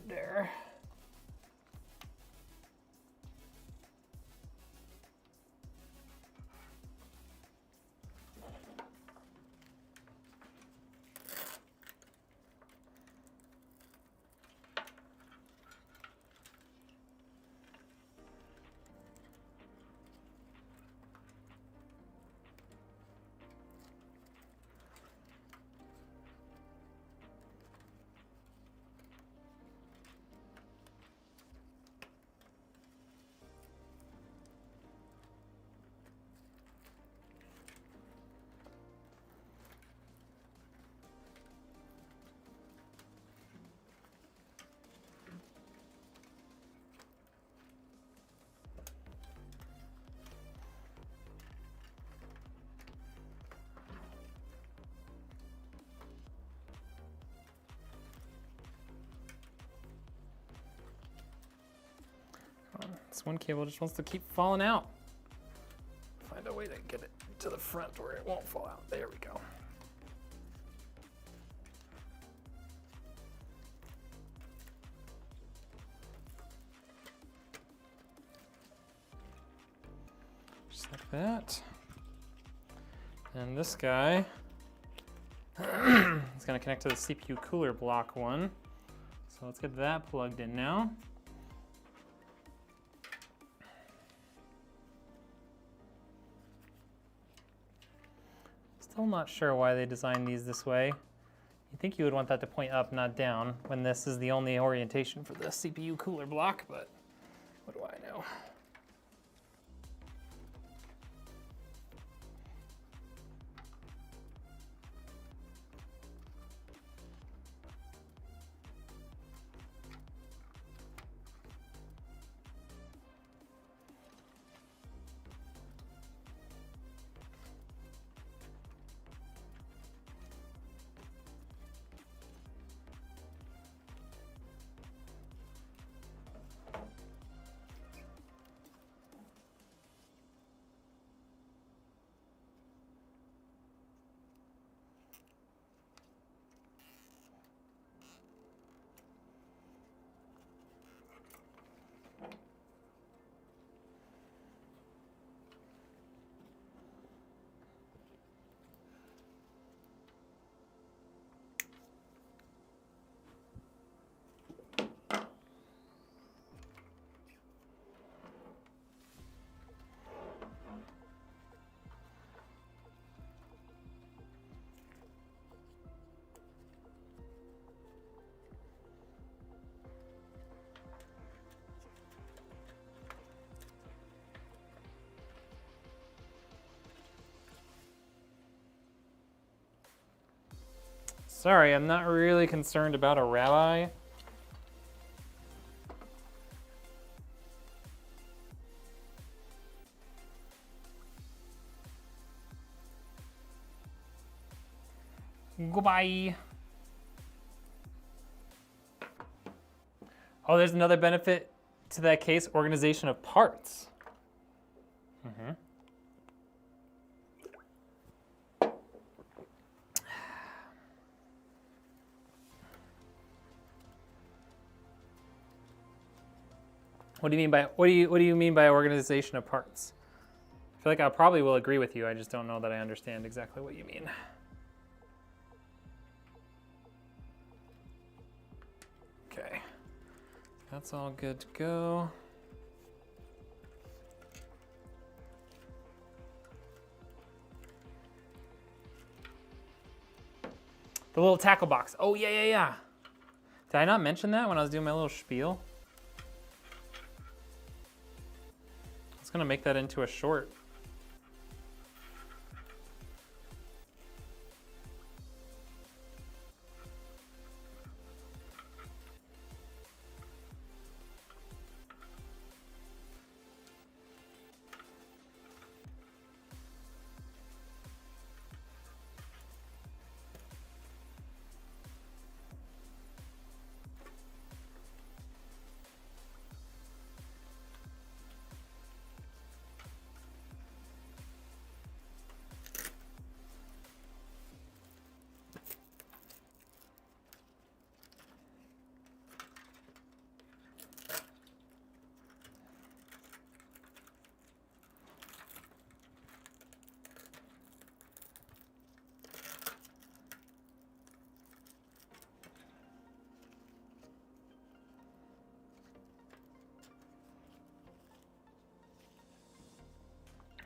A: There. This one cable just wants to keep falling out. Find a way to get it to the front where it won't fall out. There we go. Just like that. And this guy is going to connect to the CPU cooler block one. So let's get that plugged in now. Still not sure why they designed these this way. You'd think you would want that to point up, not down, when this is the only orientation for the CPU cooler block, but what do I know? Sorry, I'm not really concerned about a rabbi. Goodbye. Oh, there's another benefit to that case, organization of parts. Mm-hmm. What do you mean by organization of parts? I feel like I probably will agree with you. I just don't know that I understand exactly what you mean. Okay, that's all good to go. The little tackle box. Oh yeah. Did I not mention that when I was doing my little spiel? It's gonna make that into a short.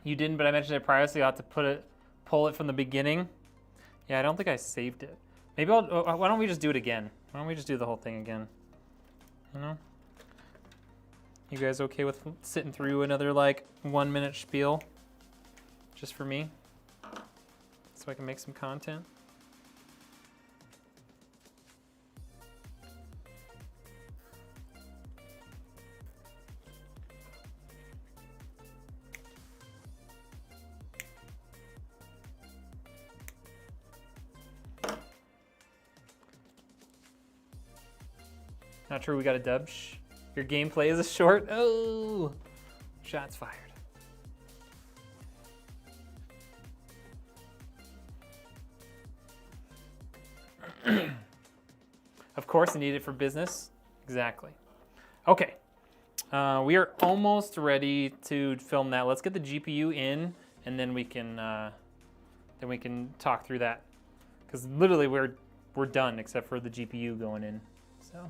A: You didn't, but I mentioned it prior, so you'll have to pull it from the beginning. Yeah, I don't think I saved it. Maybe why don't we just do it again? Why don't we just do the whole thing again? You know? You guys okay with sitting through another like 1 minute spiel? Just for me? So I can make some content? Not sure we got a dub. Shh. Your gameplay is a short. Oh, shots fired. Of course, I need it for business. Exactly. Okay, we are almost ready to film that. Let's get the GPU in, and then we can talk through that. Because literally, we're done except for the GPU going in. So.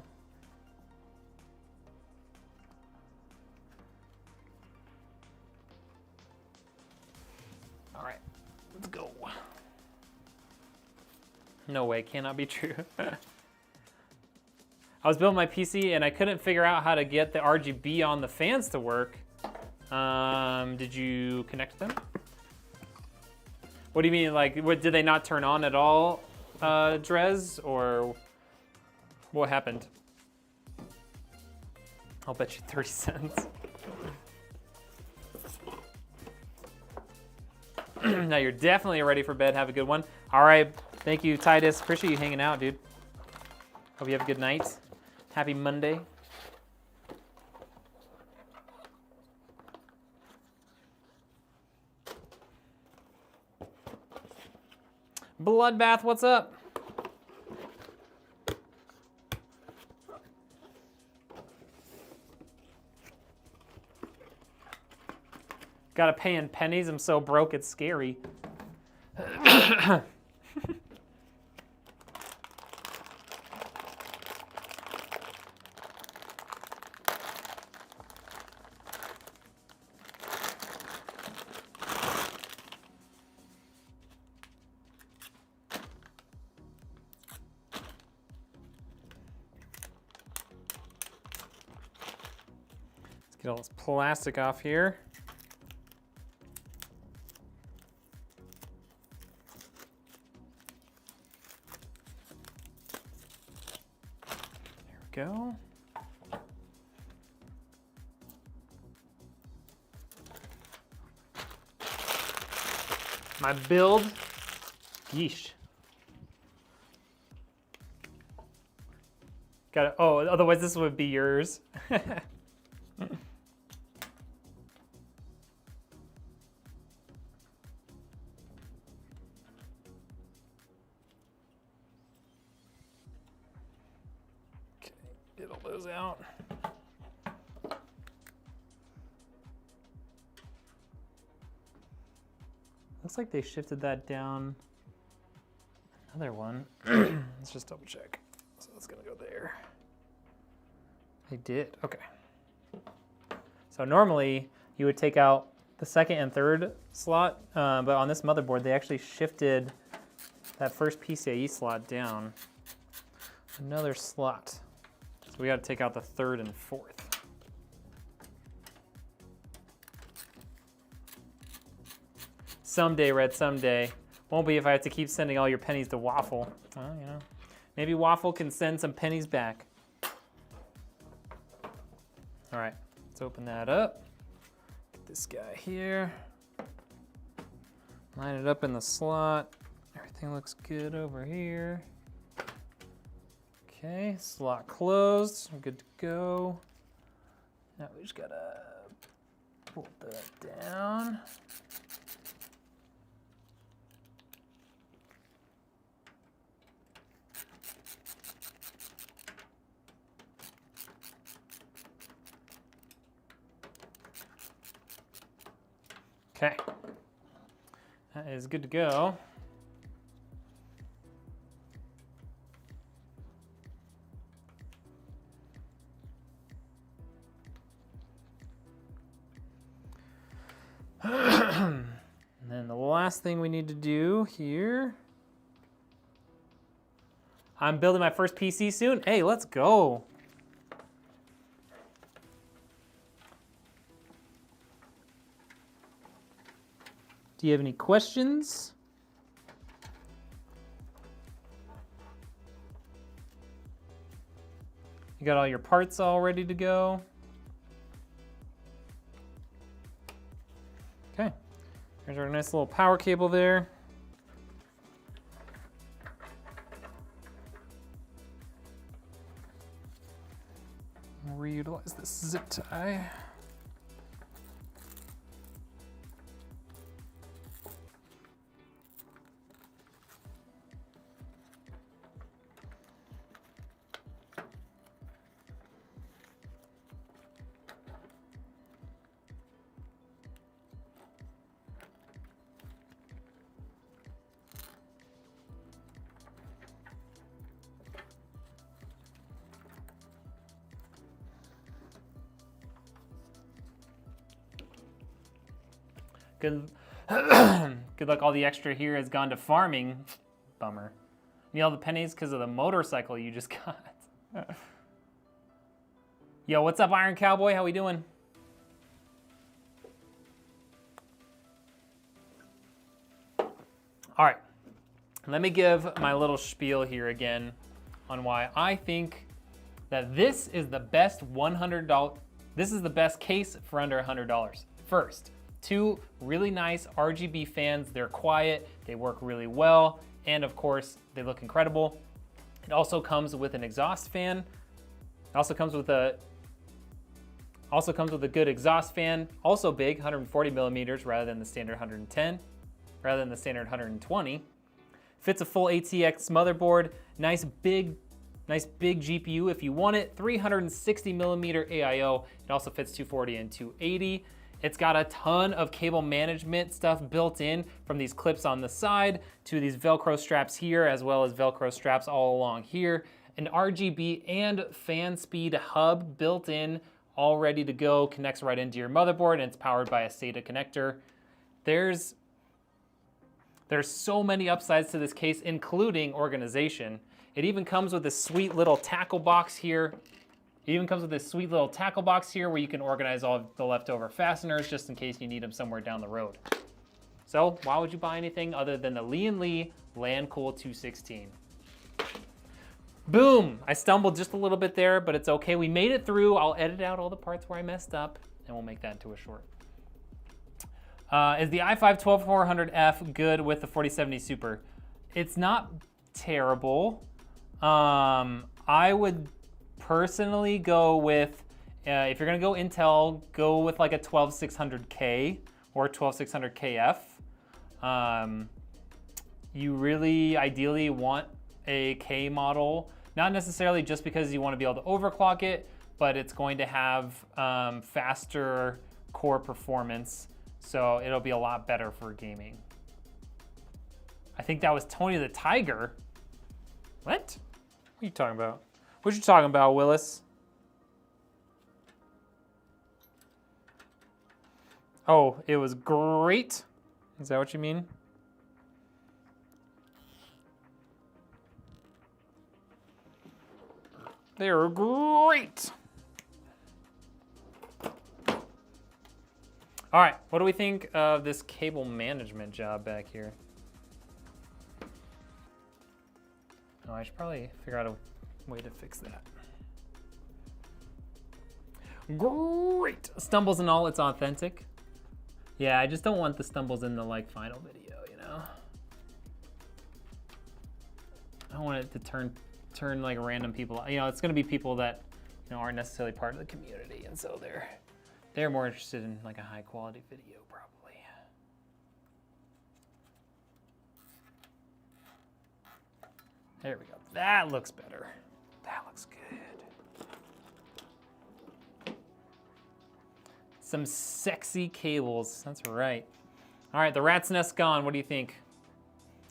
A: All right, let's go. No way, cannot be true. I was building my PC and I couldn't figure out how to get the RGB on the fans to work. Did you connect them? What do you mean, like, did they not turn on at all, Drez, or what happened? I'll bet you 30 cents. Now you're definitely ready for bed. Have a good one. All right, thank you, Titus. Appreciate you hanging out, dude. Hope you have a good night. Happy Monday. Bloodbath, what's up? Gotta pay in pennies. I'm so broke, it's scary. Get all this plastic off here. There we go. My build, yeesh. Got it. Oh, otherwise this would be yours. Out. Looks like they shifted that down another one. Let's just double check. So it's gonna go there. They did, okay. So normally you would take out the second and third slot, but on this motherboard they actually shifted that first PCIe slot down another slot. So we got to take out the third and fourth. Someday, Red, someday. Won't be if I have to keep sending all your pennies to Waffle. Well, you know, maybe Waffle can send some pennies back. All right, let's open that up. Get this guy here. Line it up in the slot. Everything looks good over here. Okay, slot closed. I'm good to go. Now we just gotta pull that down. Okay, that is good to go. And then the last thing we need to do here, I'm building my first PC soon. Hey, let's go. Do you have any questions? You got all your parts all ready to go? Okay, there's our nice little power cable there. Reutilize this zip tie. Good, good luck. All the extra here has gone to farming. Bummer. Need all the pennies because of the motorcycle you just got. Yo, what's up, Iron Cowboy? How we doing? All right, let me give my little spiel here again on why I think that this is the best $100. This is the best case for under $100. First, two really nice RGB fans. They're quiet, they work really well, and of course, they look incredible. It also comes with an exhaust fan. It also comes with a good exhaust fan, also big, 140 millimeters rather than the standard 110, rather than the standard 120. Fits a full ATX motherboard, nice big GPU if you want it, 360 millimeter AIO. It also fits 240 and 280. It's got a ton of cable management stuff built in, from these clips on the side to these Velcro straps here, as well as Velcro straps all along here. An RGB and fan speed hub built in, all ready to go, connects right into your motherboard, and it's powered by a SATA connector. There's so many upsides to this case, including organization. It even comes with this sweet little tackle box here. It even comes with this sweet little tackle box here where you can organize all of the leftover fasteners just in case you need them somewhere down the road. So why would you buy anything other than the Lian Li Lancool 216? Boom! I stumbled just a little bit there, but it's okay. We made it through. I'll edit out all the parts where I messed up, and we'll make that into a short. Is the i5-12400F good with the 4070 Super? It's not terrible. I would personally go with, if you're gonna go Intel, go with like a 12600K or 12600KF. You really ideally want a K model, not necessarily just because you want to be able to overclock it, but it's going to have faster core performance, so it'll be a lot better for gaming. I think that was Tony the Tiger. What? What are you talking about? What you talking about, Willis? Oh, it was great. Is that what you mean? They were great. All right, what do we think of this cable management job back here? Oh, I should probably figure out a way to fix that. Great. Stumbles and all, it's authentic. Yeah, I just don't want the stumbles in the like final video, you know? I don't want it to turn like random people. You know, it's gonna be people that, you know, aren't necessarily part of the community, and so they're more interested in like a high quality video probably. There we go. That looks better. That looks good. Some sexy cables, that's right. All right, the rat's nest gone. What do you think?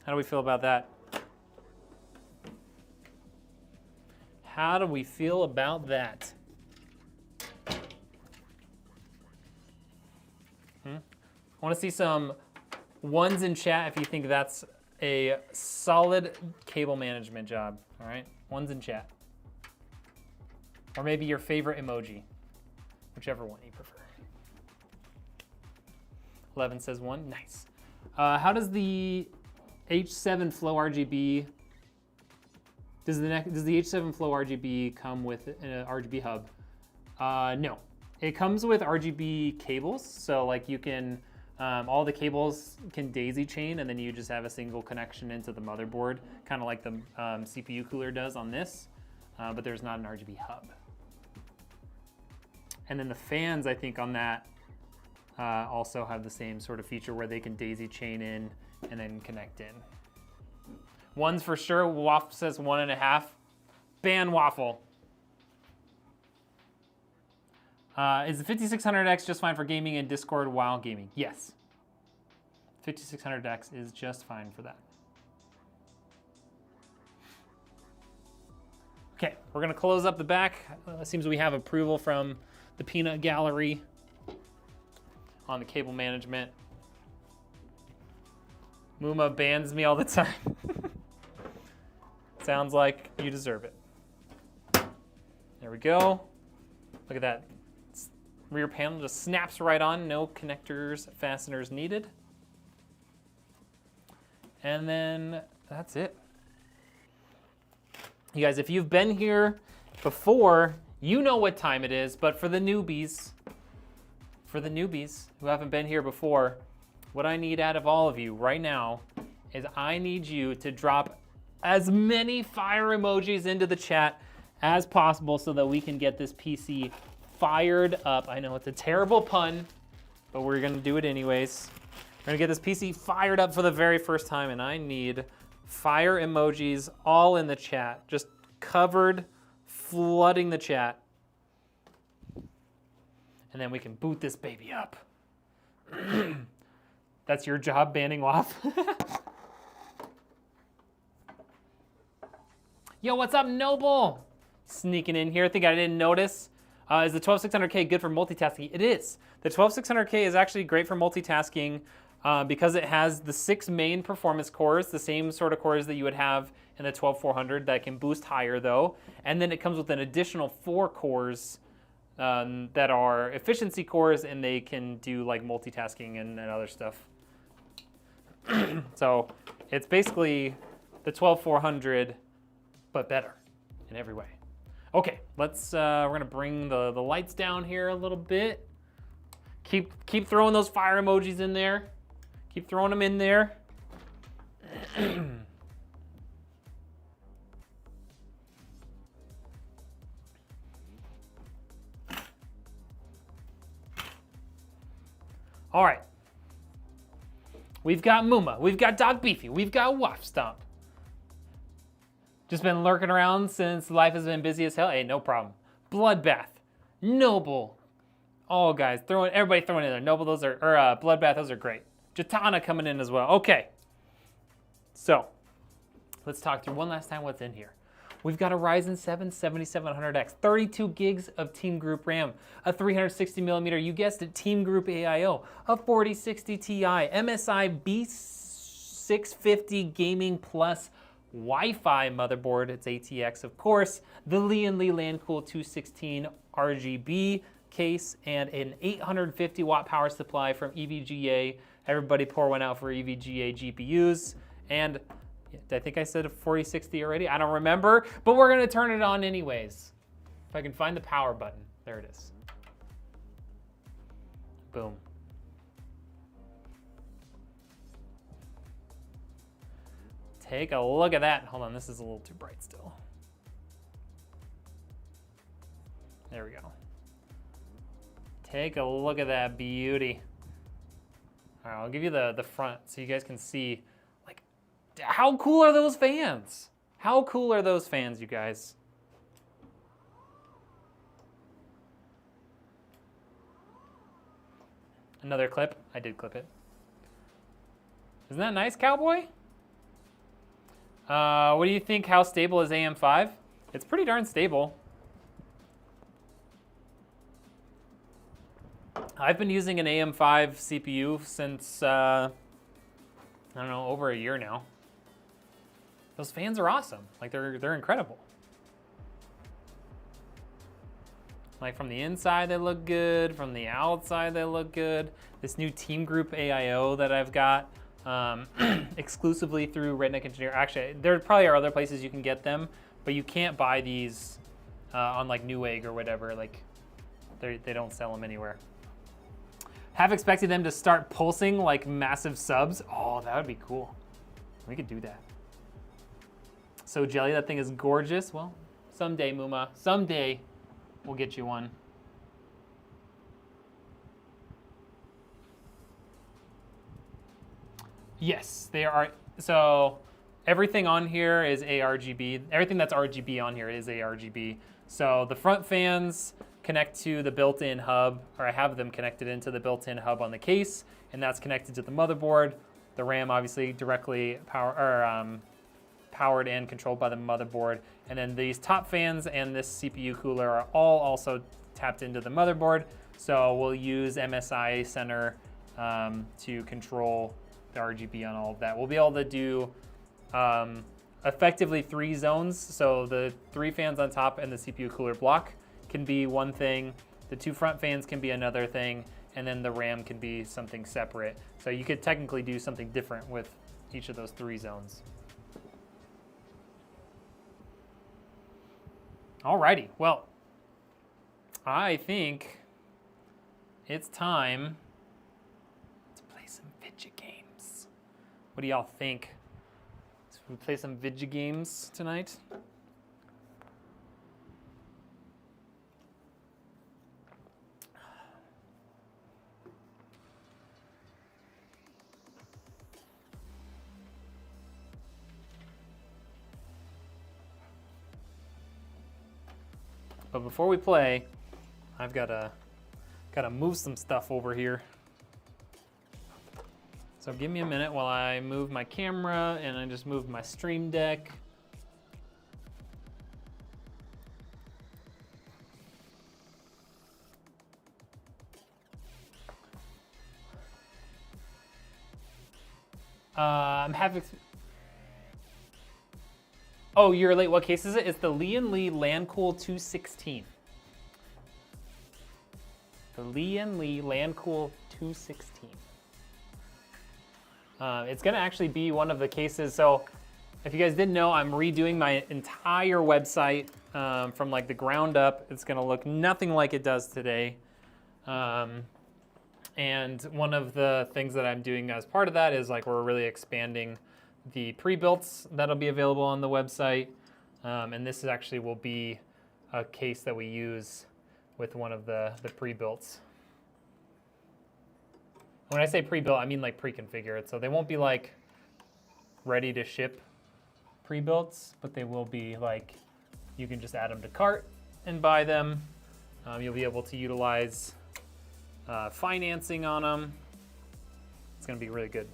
A: How do we feel about that? How do we feel about that? I want to see some ones in chat if you think that's a solid cable management job, all right? Ones in chat. Or maybe your favorite emoji, whichever one you prefer. 11 says 1, nice. How does the H7 Flow RGB, does the H7 Flow RGB come with an RGB hub? No, it comes with RGB cables. So like you can, all the cables can daisy chain and then you just have a single connection into the motherboard, kind of like the CPU cooler does on this, but there's not an RGB hub. And then the fans, I think on that, also have the same sort of feature where they can daisy chain in and then connect in. One's for sure. Waffle says 1.5. Ban Waffle. Is the 5600X just fine for gaming and Discord while gaming? Yes. 5600X is just fine for that. Okay, we're gonna close up the back. Seems we have approval from the peanut gallery on the cable management. Muma bans me all the time. Sounds like you deserve it. There we go. Look at that. Rear panel just snaps right on. No connectors, fasteners needed. And then that's it. You guys, if you've been here before, you know what time it is, but for the newbies who haven't been here before, what I need out of all of you right now is I need you to drop as many fire emojis into the chat as possible so that we can get this PC fired up. I know it's a terrible pun, but we're gonna do it anyways. We're gonna get this PC fired up for the very first time, and I need fire emojis all in the chat, just covered, flooding the chat. And then we can boot this baby up. That's your job, banning off. Yo, what's up, Noble? Sneaking in here, think I didn't notice. Is the 12600K good for multitasking? It is. The 12600K is actually great for multitasking because it has the 6 main performance cores, the same sort of cores that you would have in the 12400 that can boost higher though. And then it comes with an additional 4 cores that are efficiency cores, and they can do like multitasking and other stuff. So it's basically the 12400, but better in every way. Okay, let's. We're gonna bring the lights down here a little bit. Keep throwing those fire emojis in there. Keep throwing them in there. All right. We've got Muma, we've got Dog Beefy, we've got Waff Stomp. Just been lurking around since life has been busy as hell. Hey, no problem. Bloodbath, Noble. Oh, guys, everybody throwing in there. Noble, those are, or Bloodbath, those are great. Jatana coming in as well. Okay. So, let's talk through one last time what's in here. We've got a Ryzen 7 7700X, 32 gigs of Teamgroup RAM, a 360 millimeter, you guessed it, Teamgroup AIO, a 4060 Ti, MSI B650 Gaming Plus Wi-Fi motherboard, it's ATX of course, the Lian Li Lancool 216 RGB case, and an 850 watt power supply from EVGA. Everybody pour one out for EVGA GPUs. And I think I said 4060 already. I don't remember, but we're gonna turn it on anyways. If I can find the power button, there it is. Boom. Take a look at that. Hold on, this is a little too bright still. There we go. Take a look at that beauty. All right, I'll give you the front so you guys can see, like, how cool are those fans? How cool are those fans, you guys? Another clip. I did clip it. Isn't that nice, cowboy? What do you think? How stable is AM5? It's pretty darn stable. I've been using an AM5 CPU since, I don't know, over a year now. Those fans are awesome. Like, they're incredible. Like, from the inside, they look good. From the outside, they look good. This new Teamgroup AIO that I've got, exclusively through Redneck Engineer. Actually, there probably are other places you can get them, but you can't buy these on like Newegg or whatever. Like, they don't sell them anywhere. Have expected them to start pulsing like massive subs. Oh, that would be cool. We could do that. So Jelly, that thing is gorgeous. Well, someday, Muma, someday we'll get you one. Yes, they are. So everything on here is ARGB. Everything that's RGB on here is ARGB. So the front fans connect to the built-in hub, or I have them connected into the built-in hub on the case, and that's connected to the motherboard. The RAM obviously directly powered and controlled by the motherboard. And then these top fans and this CPU cooler are all also tapped into the motherboard. So we'll use MSI Center to control the RGB on all of that. We'll be able to do effectively 3 zones. So the 3 fans on top and the CPU cooler block can be one thing. The 2 front fans can be another thing. And then the RAM can be something separate. So you could technically do something different with each of those 3 zones. Alrighty, well, I think it's time to play some video games. What do y'all think? Should we play some video games tonight? But before we play, I've gotta move some stuff over here. So give me a minute while I move my camera and I just move my stream deck. I'm having. Oh, you're late. What case is it? It's the Lian Li Lancool 216. The Lian Li Lancool 216. It's gonna actually be one of the cases. So if you guys didn't know, I'm redoing my entire website from like the ground up. It's gonna look nothing like it does today. And one of the things that I'm doing as part of that is like we're really expanding the pre-builts that'll be available on the website. And this actually will be a case that we use with one of the pre-builts. When I say pre-built, I mean like pre-configured. So they won't be like ready to ship pre-builts, but they will be like, you can just add them to cart and buy them. You'll be able to utilize financing on them. It's gonna be really good.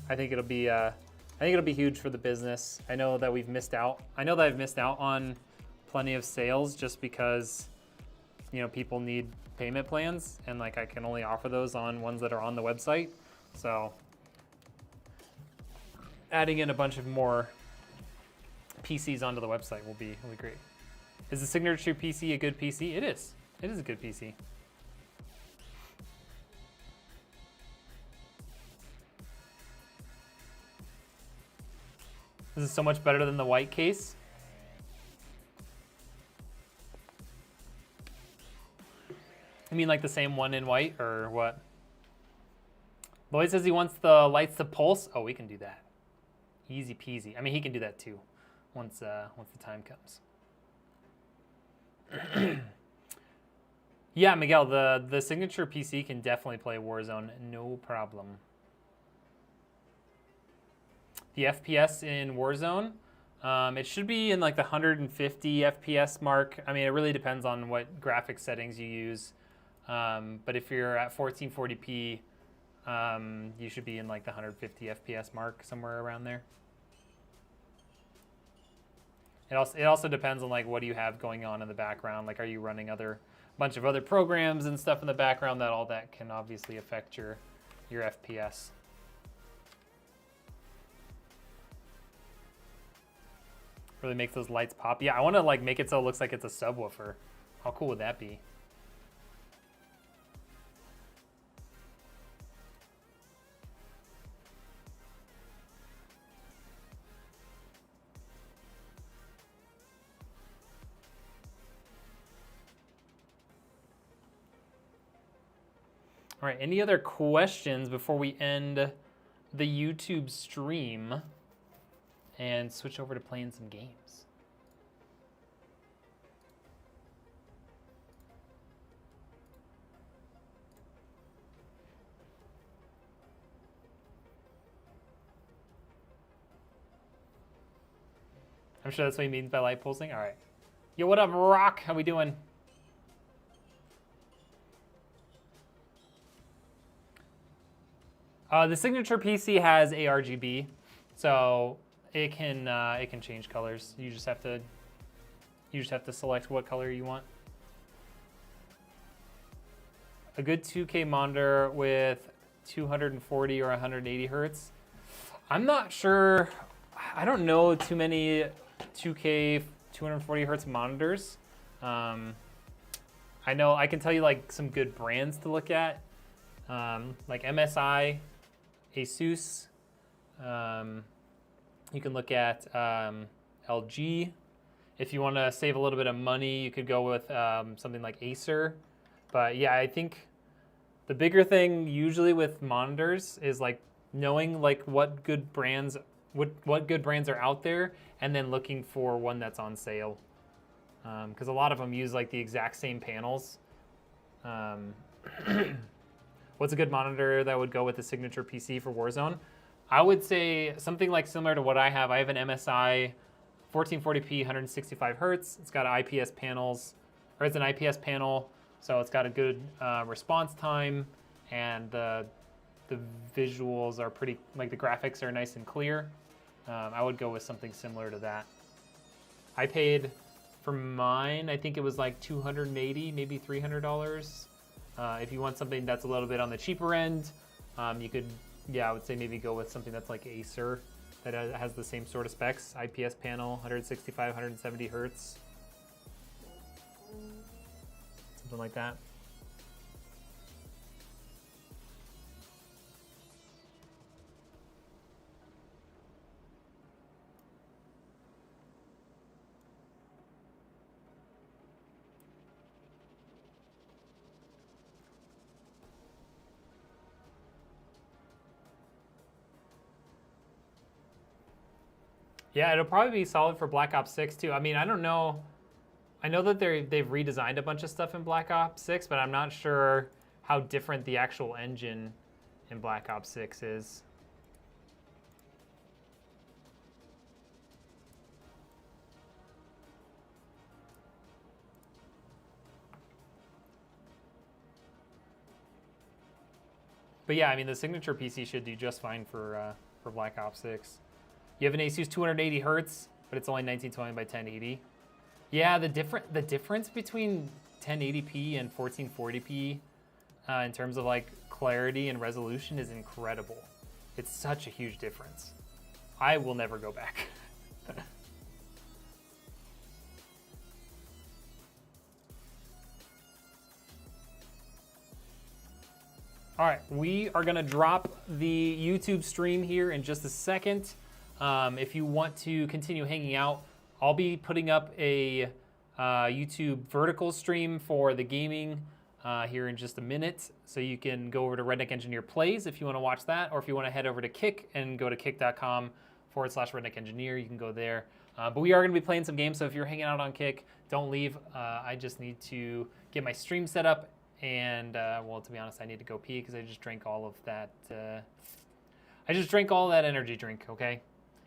A: I think it'll be huge for the business. I know that we've missed out. I know that I've missed out on plenty of sales just because, you know, people need payment plans and like I can only offer those on ones that are on the website. So adding in a bunch of more PCs onto the website will be great. Is the Signature PC a good PC? It is. It is a good PC. This is so much better than the white case. I mean like the same one in white or what? Lloyd says he wants the lights to pulse. Oh, we can do that. Easy peasy. I mean, he can do that too once the time comes. Yeah, Miguel, the signature PC can definitely play Warzone, no problem. The FPS in Warzone, it should be in like the 150 FPS mark. I mean, it really depends on what graphics settings you use. But if you're at 1440p, you should be in like the 150 FPS mark, somewhere around there. It also depends on like what do you have going on in the background. Like, are you running bunch of other programs and stuff in the background? All that can obviously affect your FPS. Really makes those lights pop. Yeah, I want to like make it so it looks like it's a subwoofer. How cool would that be? All right, any other questions before we end the YouTube stream and switch over to playing some games? I'm sure that's what he means by light pulsing. All right. Yo, what up, Rock? How we doing? The signature PC has ARGB, so it can change colors. You just have to select what color you want. A good 2K monitor with 240 or 180 hertz. I'm not sure. I don't know too many 2K 240 hertz monitors. I know I can tell you like some good brands to look at, like MSI, Asus. You can look at LG. If you want to save a little bit of money, you could go with something like Acer. But yeah, I think the bigger thing usually with monitors is like knowing like what good brands are out there, and then looking for one that's on sale. Because a lot of them use like the exact same panels. What's a good monitor that would go with the signature PC for Warzone? I would say something like similar to what I have. I have an MSI 1440p 165 hertz. It's got IPS panels, or it's an IPS panel, so it's got a good response time, and the visuals are pretty, like the graphics are nice and clear. I would go with something similar to that. I paid for mine, I think it was like $280, maybe $300. If you want something that's a little bit on the cheaper end, you could, I would say maybe go with something that's like Acer, that has the same sort of specs. IPS panel, 165, 170 hertz. Something like that. Yeah, it'll probably be solid for Black Ops 6 too. I mean, I don't know. I know that they've redesigned a bunch of stuff in Black Ops 6, but I'm not sure how different the actual engine in Black Ops 6 is. But yeah, I mean, the signature PC should do just fine for Black Ops 6. You have an Asus 280 hertz, but it's only 1920 by 1080. Yeah, the difference between 1080p and 1440p in terms of like clarity and resolution is incredible. It's such a huge difference. I will never go back. All right, we are gonna drop the YouTube stream here in just a second. If you want to continue hanging out, I'll be putting up a YouTube vertical stream for the gaming here in just a minute. So you can go over to Redneck Engineer Plays if you wanna watch that, or if you wanna head over to Kick and go to kick.com/Redneck Engineer, you can go there. But we are gonna be playing some games, so if you're hanging out on Kick, don't leave. I just need to get my stream set up. And, well, to be honest, I need to go pee because I just drank all of that. I just drank all that energy drink, okay?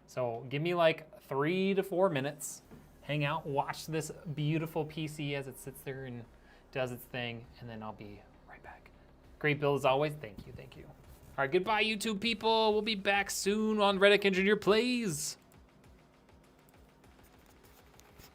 A: So give me like 3 to 4 minutes. Hang out, watch this beautiful PC as it sits there and does its thing, and then I'll be right back. Great build as always. Thank you, thank you. All right, goodbye, YouTube people. We'll be back soon on Redneck Engineer Plays.